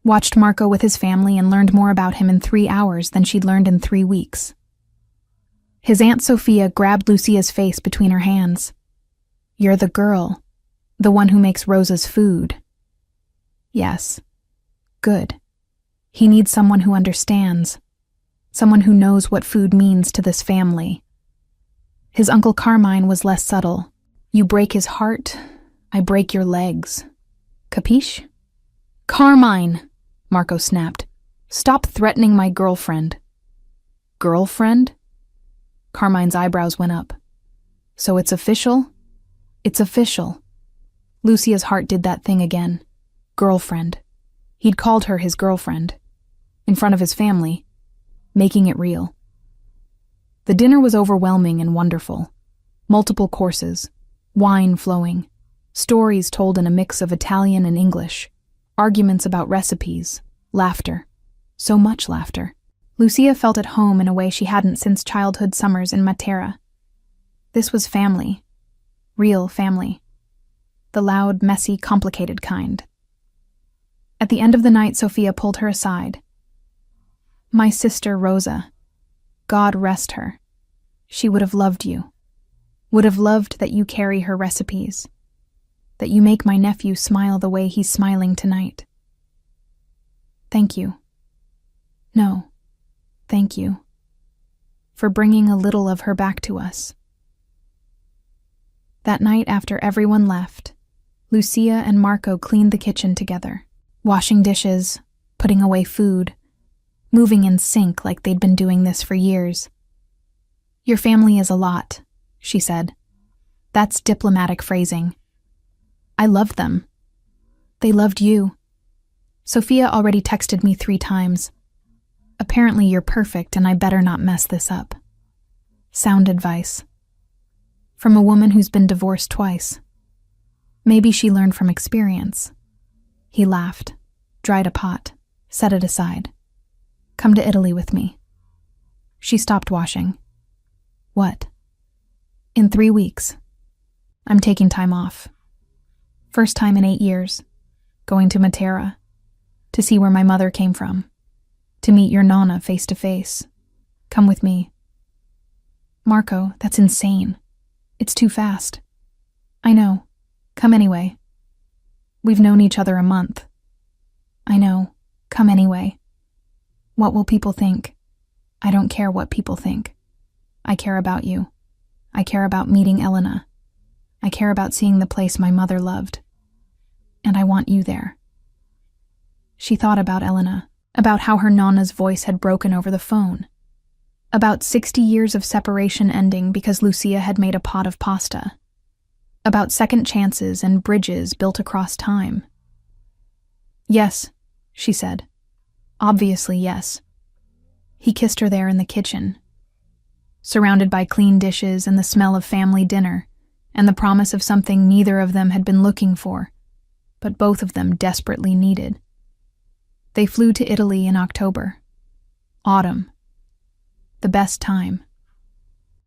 watched Marco with his family and learned more about him in 3 hours than she'd learned in 3 weeks. His Aunt Sophia grabbed Lucia's face between her hands. You're the girl, the one who makes Rosa's food. Yes. Good. He needs someone who understands, someone who knows what food means to this family. His Uncle Carmine was less subtle. You break his heart, I break your legs. Capiche? Carmine, Marco snapped. Stop threatening my girlfriend. Girlfriend? Carmine's eyebrows went up. So it's official? It's official. Lucia's heart did that thing again. Girlfriend. He'd called her his girlfriend. In front of his family. Making it real. The dinner was overwhelming and wonderful. Multiple courses. Wine flowing. Stories told in a mix of Italian and English. Arguments about recipes. Laughter. So much laughter. Lucia felt at home in a way she hadn't since childhood summers in Matera. This was family. Real family. The loud, messy, complicated kind. At the end of the night, Sophia pulled her aside. My sister, Rosa. God rest her. She would have loved you. Would have loved that you carry her recipes. That you make my nephew smile the way he's smiling tonight. Thank you. No, thank you. For bringing a little of her back to us. That night after everyone left, Lucia and Marco cleaned the kitchen together. Washing dishes, putting away food, moving in sync like they'd been doing this for years. Your family is a lot, she said. That's diplomatic phrasing. I loved them. They loved you. Sophia already texted me 3 times. Apparently you're perfect and I better not mess this up. Sound advice. From a woman who's been divorced twice. Maybe she learned from experience. He laughed, dried a pot, set it aside. Come to Italy with me. She stopped washing. What? In 3 weeks. I'm taking time off. First time in 8 years. Going to Matera. To see where my mother came from. To meet your Nonna face to face. Come with me. Marco, that's insane. It's too fast. I know. Come anyway. We've known each other a month. I know. Come anyway. What will people think? I don't care what people think. I care about you. I care about meeting Elena. I care about seeing the place my mother loved. And I want you there. She thought about Elena, about how her Nonna's voice had broken over the phone, about 60 years of separation ending because Lucia had made a pot of pasta, about second chances and bridges built across time. Yes, she said. Obviously, yes. He kissed her there in the kitchen, surrounded by clean dishes and the smell of family dinner, and the promise of something neither of them had been looking for, but both of them desperately needed. They flew to Italy in October. Autumn. The best time.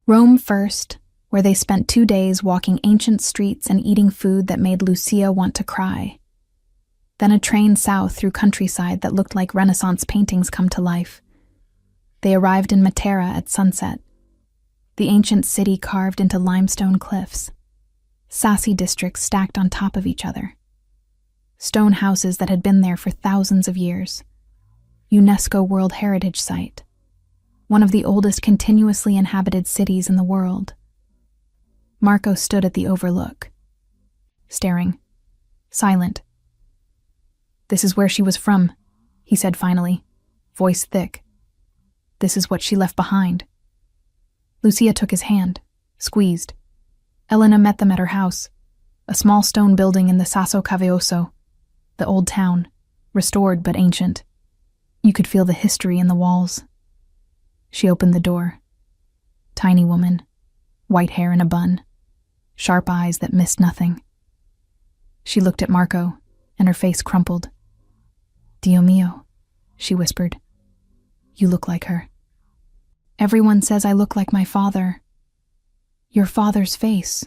Rome first, where they spent 2 days walking ancient streets and eating food that made Lucia want to cry. Then a train south through countryside that looked like Renaissance paintings come to life. They arrived in Matera at sunset. The ancient city carved into limestone cliffs. Sassy districts stacked on top of each other. Stone houses that had been there for thousands of years. UNESCO World Heritage Site. One of the oldest continuously inhabited cities in the world. Marco stood at the overlook, staring, silent. "This is where she was from," he said finally, voice thick. "This is what she left behind." Lucia took his hand, squeezed. Elena met them at her house, a small stone building in the Sasso Cavioso, the old town, restored but ancient. You could feel the history in the walls. She opened the door. Tiny woman, white hair in a bun, sharp eyes that missed nothing. She looked at Marco, and her face crumpled. "Dio mio," she whispered. "You look like her." "Everyone says I look like my father." "Your father's face,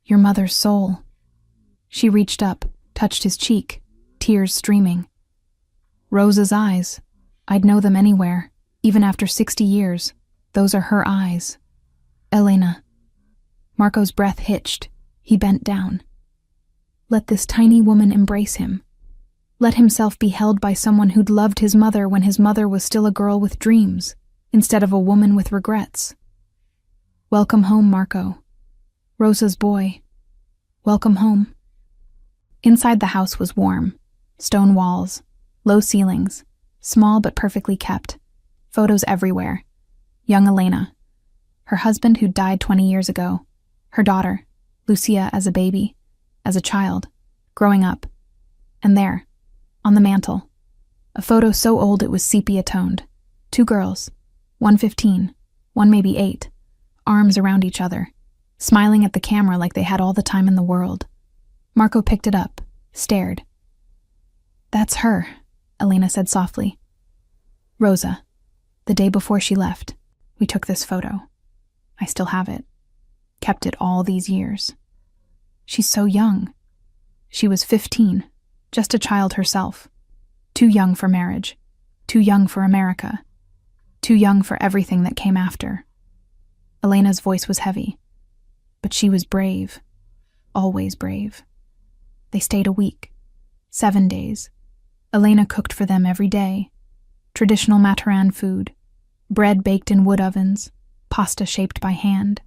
your mother's soul." She reached up, touched his cheek, tears streaming. "Rosa's eyes. I'd know them anywhere, even after 60 years. Those are her eyes. Elena." Marco's breath hitched. He bent down. Let this tiny woman embrace him. Let himself be held by someone who'd loved his mother when his mother was still a girl with dreams, instead of a woman with regrets. "Welcome home, Marco. Rosa's boy. Welcome home." Inside the house was warm. Stone walls, low ceilings, small but perfectly kept. Photos everywhere. Young Elena. Her husband who'd died 20 years ago. Her daughter, Lucia, as a baby, as a child, growing up. And there, on the mantel, a photo so old it was sepia-toned. 2 girls, one 15, one maybe 8, arms around each other, smiling at the camera like they had all the time in the world. Marco picked it up, stared. "That's her," Elena said softly. "Rosa. The day before she left, we took this photo. I still have it. Kept it all these years. She's so young. She was 15, just a child herself. Too young for marriage. Too young for America. Too young for everything that came after." Elena's voice was heavy. But she was brave. Always brave. They stayed a week. 7 days. Elena cooked for them every day. Traditional Mataran food. Bread baked in wood ovens. Pasta shaped by hand.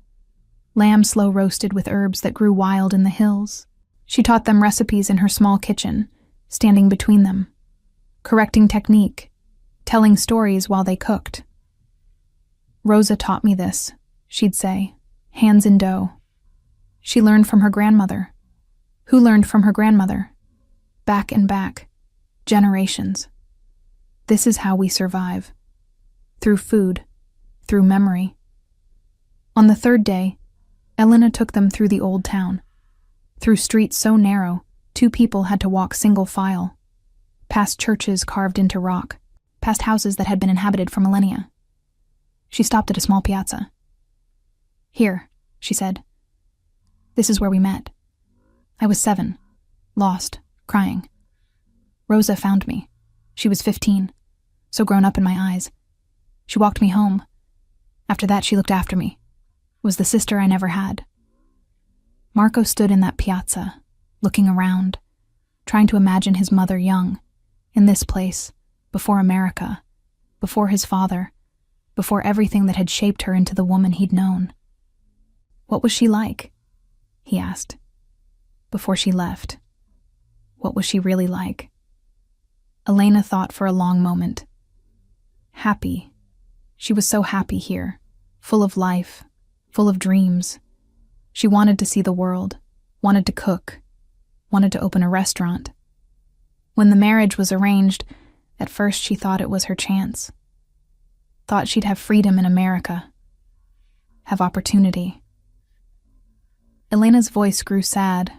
Lamb slow roasted with herbs that grew wild in the hills. She taught them recipes in her small kitchen, standing between them. Correcting technique. Telling stories while they cooked. "Rosa taught me this," she'd say, hands in dough. She learned from her grandmother. Who learned from her grandmother? Back and back. Generations. This is how we survive. Through food. Through memory. On the 3rd day, Elena took them through the old town. Through streets so narrow, 2 people had to walk single file. Past churches carved into rock. Past houses that had been inhabited for millennia. She stopped at a small piazza. "Here," she said. "This is where we met. I was 7, lost, crying. Rosa found me. She was 15, so grown up in my eyes. She walked me home. After that, she looked after me. Was the sister I never had." Marco stood in that piazza, looking around, trying to imagine his mother young, in this place, before America, before his father, before everything that had shaped her into the woman he'd known. What was she like? He asked. Before she left. What was she really like? Elena thought for a long moment. Happy. She was so happy here, full of life, full of dreams. She wanted to see the world, wanted to cook, wanted to open a restaurant. When the marriage was arranged, at first she thought it was her chance. Thought she'd have freedom in America. Have opportunity. Elena's voice grew sad.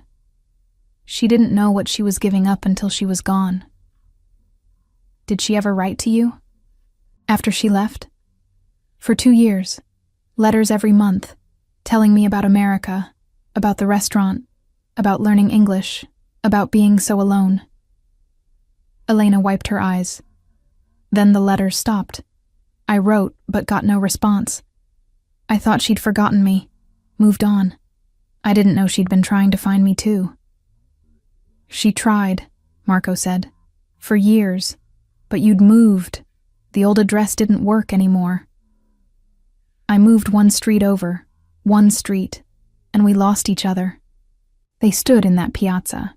She didn't know what she was giving up until she was gone. Did she ever write to you? After she left? For 2 years. Letters every month, telling me about America, about the restaurant, about learning English, about being so alone. Elena wiped her eyes. Then the letters stopped. I wrote, but got no response. I thought she'd forgotten me, moved on. I didn't know she'd been trying to find me too. She tried, Marco said, for years, but you'd moved. The old address didn't work anymore. I moved 1 street over, 1 street, and we lost each other. They stood in that piazza.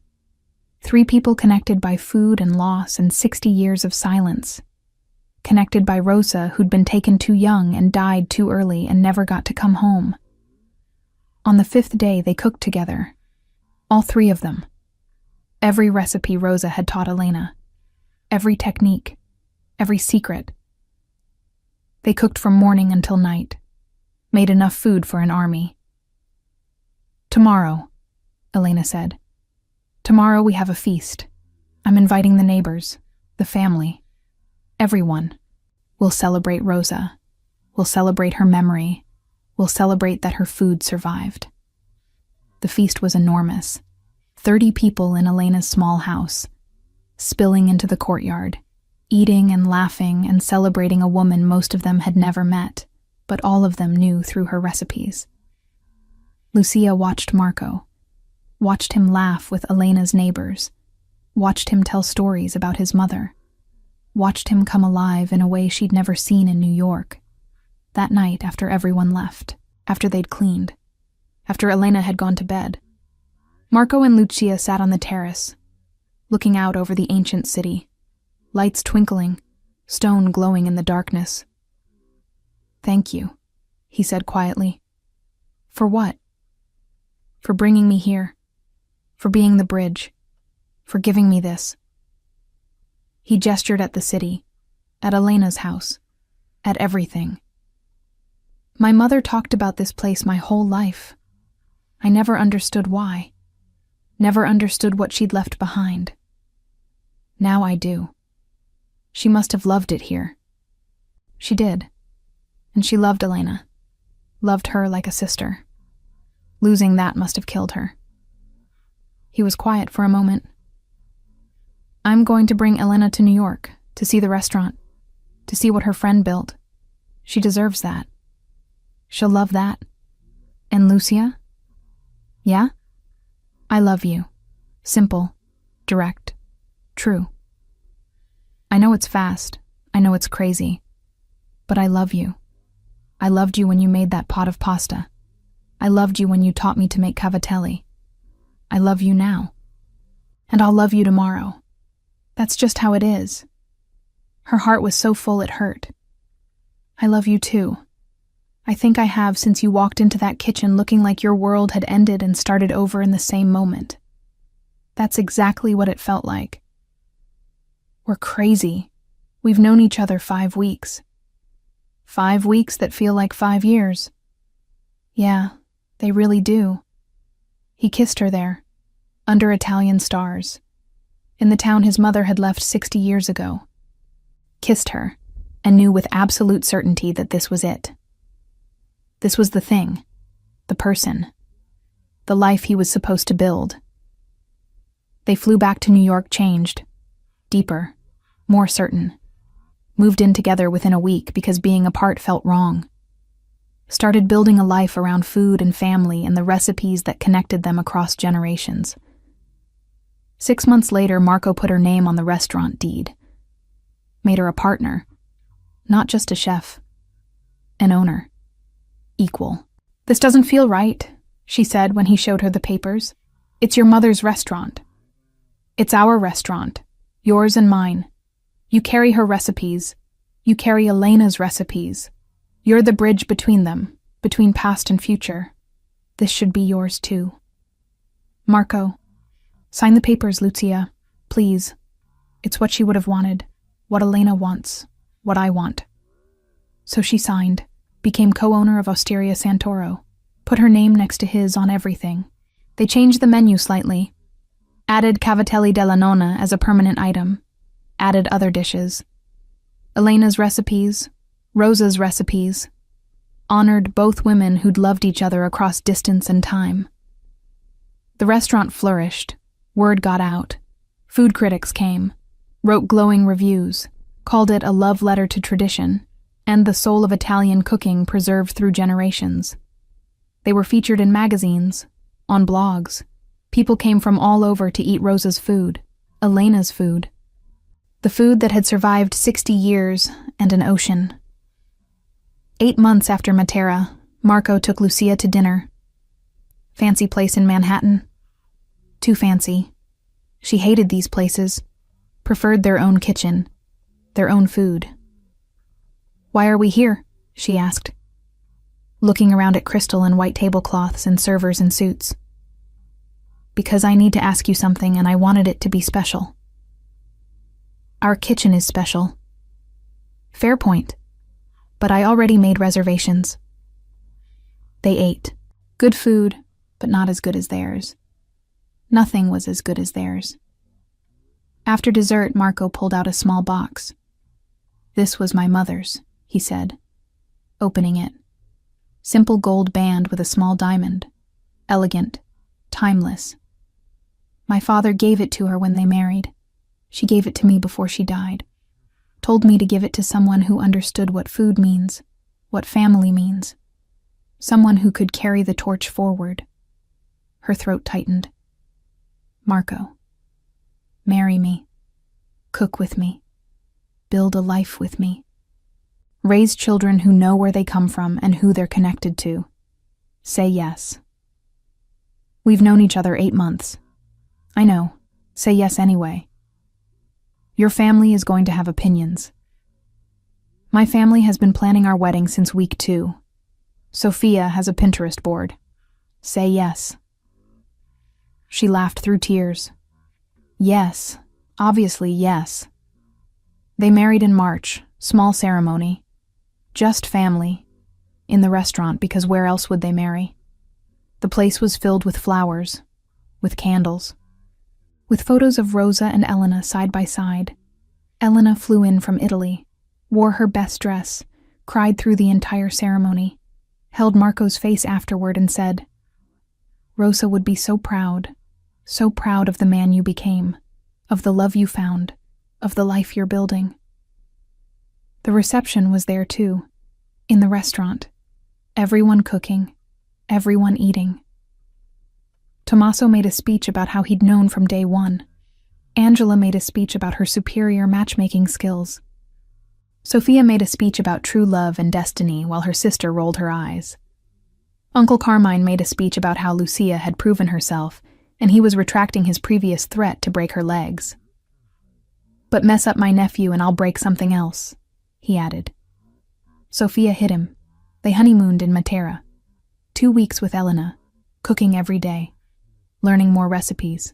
3 people connected by food and loss and 60 years of silence. Connected by Rosa, who'd been taken too young and died too early and never got to come home. On the 5th day, they cooked together. All 3 of them. Every recipe Rosa had taught Elena. Every technique. Every secret. They cooked from morning until night. Made enough food for an army. "Tomorrow," Elena said. "Tomorrow we have a feast. I'm inviting the neighbors, the family, everyone. We'll celebrate Rosa. We'll celebrate her memory. We'll celebrate that her food survived." The feast was enormous. 30 people in Elena's small house, spilling into the courtyard, eating and laughing and celebrating a woman most of them had never met, but all of them knew through her recipes. Lucia watched Marco, watched him laugh with Elena's neighbors, watched him tell stories about his mother, watched him come alive in a way she'd never seen in New York. That night, after everyone left, after they'd cleaned, after Elena had gone to bed, Marco and Lucia sat on the terrace, looking out over the ancient city, lights twinkling, stone glowing in the darkness. "Thank you," he said quietly. "For what?" "For bringing me here, for being the bridge, for giving me this." He gestured at the city, at Elena's house, at everything. "My mother talked about this place my whole life. I never understood why. Never understood what she'd left behind. Now I do. She must have loved it here." She did. And she loved Elena. Loved her like a sister. Losing that must have killed her. He was quiet for a moment. "I'm going to bring Elena to New York, to see the restaurant, to see what her friend built. She deserves that. She'll love that. And Lucia? Yeah? I love you. Simple, direct, true. I know it's fast. I know it's crazy. But I love you. I loved you when you made that pot of pasta. I loved you when you taught me to make cavatelli. I love you now. And I'll love you tomorrow. That's just how it is." Her heart was so full it hurt. "I love you too. I think I have since you walked into that kitchen looking like your world had ended and started over in the same moment. That's exactly what it felt like. We're crazy. We've known each other 5 weeks. 5 weeks that feel like 5 years. Yeah, they really do." He kissed her there, under Italian stars, in the town his mother had left 60 years ago. Kissed her, and knew with absolute certainty that this was it. This was the thing, the person, the life he was supposed to build. They flew back to New York changed, deeper, more certain. Moved in together within a week because being apart felt wrong. Started building a life around food and family and the recipes that connected them across generations. 6 months later, Marco put her name on the restaurant deed. Made her a partner, not just a chef, an owner. Equal. "This doesn't feel right," she said when he showed her the papers. "It's your mother's restaurant. It's our restaurant, yours and mine. You carry her recipes. You carry Elena's recipes. You're the bridge between them, between past and future. This should be yours too." "Marco, sign the papers, Lucia, please. It's what she would have wanted, what Elena wants, what I want." So she signed. Became co-owner of Osteria Santoro, put her name next to his on everything. They changed the menu slightly, added cavatelli della nonna as a permanent item, added other dishes. Elena's recipes, Rosa's recipes, honored both women who'd loved each other across distance and time. The restaurant flourished, word got out, food critics came, wrote glowing reviews, called it a love letter to tradition, and the soul of Italian cooking preserved through generations. They were featured in magazines, on blogs. People came from all over to eat Rosa's food, Elena's food. The food that had survived 60 years and an ocean. 8 months after Matera, Marco took Lucia to dinner. Fancy place in Manhattan? Too fancy. She hated these places, preferred their own kitchen, their own food. Why are we here? She asked, looking around at crystal and white tablecloths and servers in suits. Because I need to ask you something and I wanted it to be special. Our kitchen is special. Fair point. But I already made reservations. They ate. Good food, but not as good as theirs. Nothing was as good as theirs. After dessert, Marco pulled out a small box. This was my mother's, he said, opening it. Simple gold band with a small diamond. Elegant. Timeless. My father gave it to her when they married. She gave it to me before she died. Told me to give it to someone who understood what food means, what family means. Someone who could carry the torch forward. Her throat tightened. Marco. Marry me. Cook with me. Build a life with me. Raise children who know where they come from and who they're connected to. Say yes. We've known each other 8 months. I know. Say yes anyway. Your family is going to have opinions. My family has been planning our wedding since week 2. Sophia has a Pinterest board. Say yes. She laughed through tears. Yes. Obviously, yes. They married in March, small ceremony. Just family. In the restaurant, because where else would they marry? The place was filled with flowers, with candles, with photos of Rosa and Elena side by side. Elena flew in from Italy, wore her best dress, cried through the entire ceremony, held Marco's face afterward and said, Rosa would be so proud of the man you became, of the love you found, of the life you're building. The reception was there too, in the restaurant. Everyone cooking, everyone eating. Tommaso made a speech about how he'd known from day one. Angela made a speech about her superior matchmaking skills. Sophia made a speech about true love and destiny while her sister rolled her eyes. Uncle Carmine made a speech about how Lucia had proven herself and he was retracting his previous threat to break her legs. But mess up my nephew and I'll break something else, he added. Sophia hit him. They honeymooned in Matera. 2 weeks with Elena, cooking every day, learning more recipes,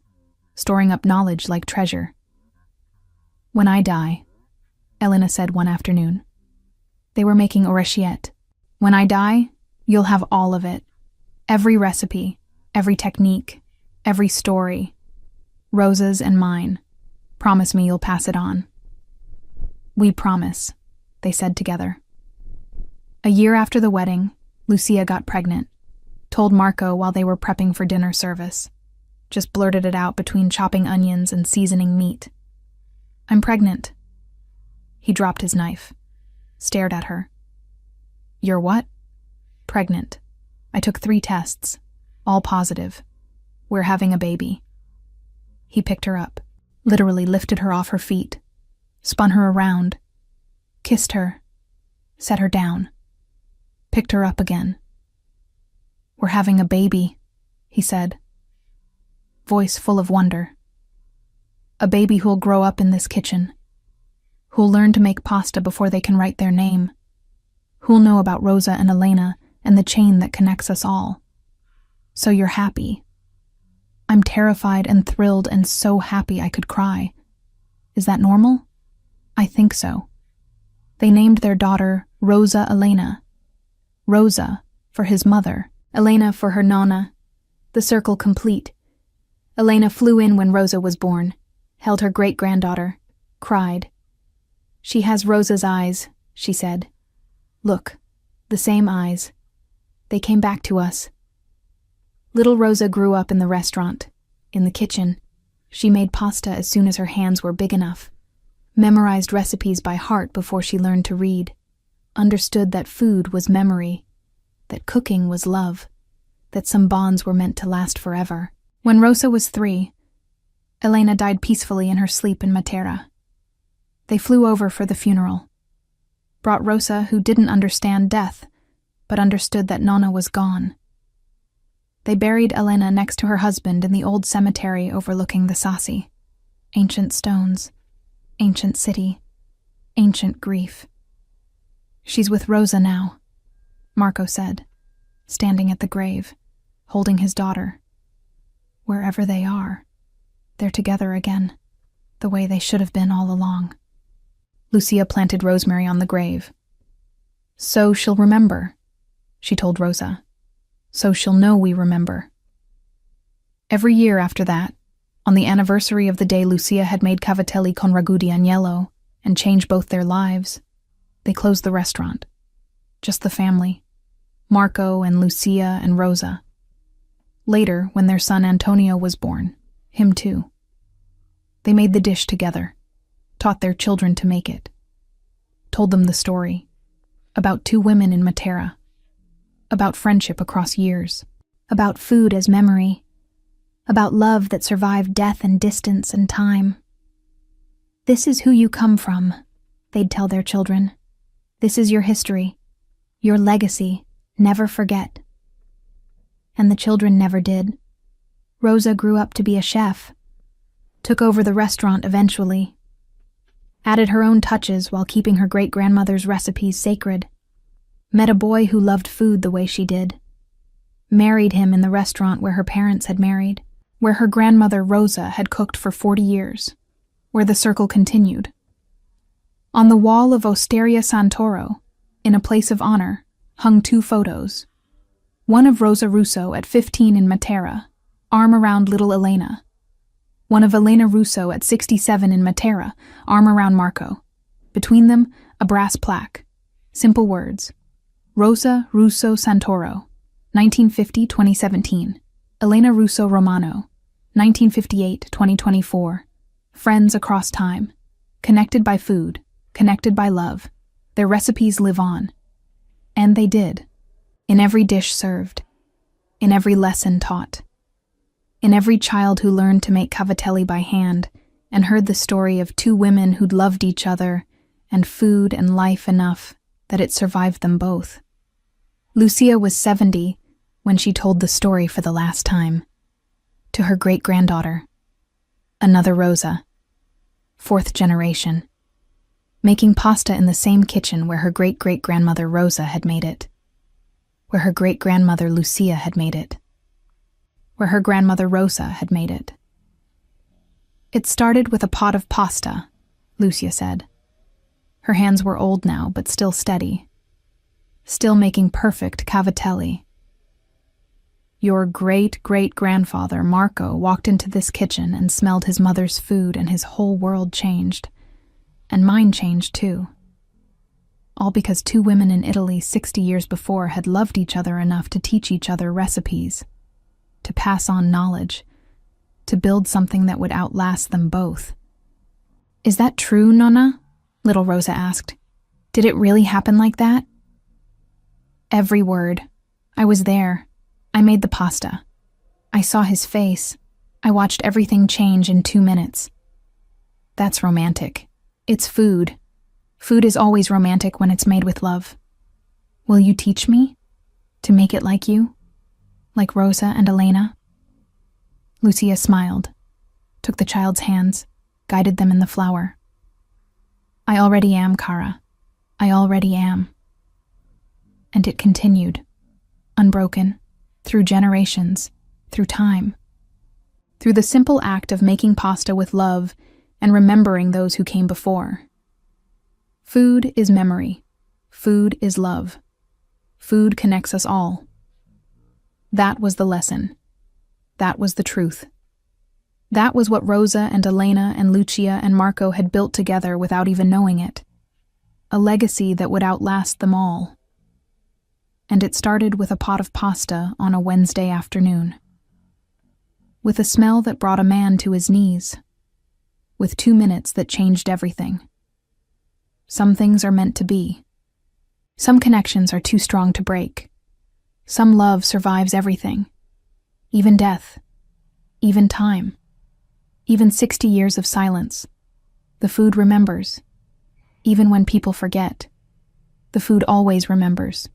storing up knowledge like treasure. When I die, Elena said one afternoon. They were making orecchiette. When I die, you'll have all of it. Every recipe, every technique, every story. Rosa's and mine. Promise me you'll pass it on. We promise, they said together. A year after the wedding, Lucia got pregnant. Told Marco while they were prepping for dinner service. Just blurted it out between chopping onions and seasoning meat. I'm pregnant. He dropped his knife. Stared at her. You're what? Pregnant. I took 3 tests. All positive. We're having a baby. He picked her up. Literally lifted her off her feet. Spun her around. Kissed her. Set her down. Picked her up again. We're having a baby, he said. Voice full of wonder. A baby who'll grow up in this kitchen. Who'll learn to make pasta before they can write their name. Who'll know about Rosa and Elena and the chain that connects us all. So you're happy. I'm terrified and thrilled and so happy I could cry. Is that normal? I think so. They named their daughter Rosa Elena. Rosa for his mother, Elena for her nonna. The circle complete. Elena flew in when Rosa was born, held her great-granddaughter, cried. She has Rosa's eyes, she said. Look, the same eyes. They came back to us. Little Rosa grew up in the restaurant, in the kitchen. She made pasta as soon as her hands were big enough. Memorized recipes by heart before she learned to read. Understood that food was memory, that cooking was love, that some bonds were meant to last forever. When Rosa was 3, Elena died peacefully in her sleep in Matera. They flew over for the funeral. Brought Rosa, who didn't understand death, but understood that Nonna was gone. They buried Elena next to her husband in the old cemetery overlooking the Sassi. Ancient stones, ancient city, ancient grief. She's with Rosa now, Marco said, standing at the grave, holding his daughter. Wherever they are, they're together again, the way they should have been all along. Lucia planted rosemary on the grave. So she'll remember, she told Rosa. So she'll know we remember. Every year after that, on the anniversary of the day Lucia had made cavatelli con ragù di agnello and changed both their lives, they closed the restaurant. Just the family, Marco and Lucia and Rosa. Later, when their son Antonio was born, him too. They made the dish together, taught their children to make it, told them the story, about two women in Matera, about friendship across years, about food as memory, about love that survived death and distance and time. This is who you come from, they'd tell their children. This is your history, your legacy, never forget. And the children never did. Rosa grew up to be a chef, took over the restaurant eventually, added her own touches while keeping her great-grandmother's recipes sacred, met a boy who loved food the way she did, married him in the restaurant where her parents had married, where her grandmother Rosa had cooked for 40 years, where the circle continued. On the wall of Osteria Santoro, in a place of honor, hung two photos. One of Rosa Russo at 15 in Matera, arm around little Elena. One of Elena Russo at 67 in Matera, arm around Marco. Between them, a brass plaque. Simple words. Rosa Russo Santoro, 1950-2017. Elena Russo Romano, 1958-2024. Friends across time. Connected by food, connected by love. Their recipes live on. And they did. In every dish served. In every lesson taught. In every child who learned to make cavatelli by hand and heard the story of two women who'd loved each other and food and life enough that it survived them both. Lucia was 70 when she told the story for the last time. To her great-granddaughter. Another Rosa. 4th generation. Making pasta in the same kitchen where her great-great-grandmother Rosa had made it. Where her great-grandmother Lucia had made it. Where her grandmother Rosa had made it. It started with a pot of pasta, Lucia said. Her hands were old now, but still steady. Still making perfect cavatelli. Your great-great-grandfather, Marco, walked into this kitchen and smelled his mother's food, and his whole world changed. And mine changed, too. All because two women in Italy 60 years before had loved each other enough to teach each other recipes, to pass on knowledge, to build something that would outlast them both. Is that true, Nonna? Little Rosa asked. Did it really happen like that? Every word. I was there. I made the pasta. I saw his face. I watched everything change in 2 minutes. That's romantic. It's food. Food is always romantic when it's made with love. Will you teach me? To make it like you? Like Rosa and Elena? Lucia smiled, took the child's hands, guided them in the flour. I already am, Cara. I already am. And it continued, unbroken, through generations, through time. Through the simple act of making pasta with love and remembering those who came before. Food is memory. Food is love. Food connects us all. That was the lesson. That was the truth. That was what Rosa and Elena and Lucia and Marco had built together without even knowing it. A legacy that would outlast them all. And it started with a pot of pasta on a Wednesday afternoon. With a smell that brought a man to his knees. With 2 minutes that changed everything. Some things are meant to be. Some connections are too strong to break. Some love survives everything. Even death. Even time. Even 60 years of silence. The food remembers. Even when people forget. The food always remembers.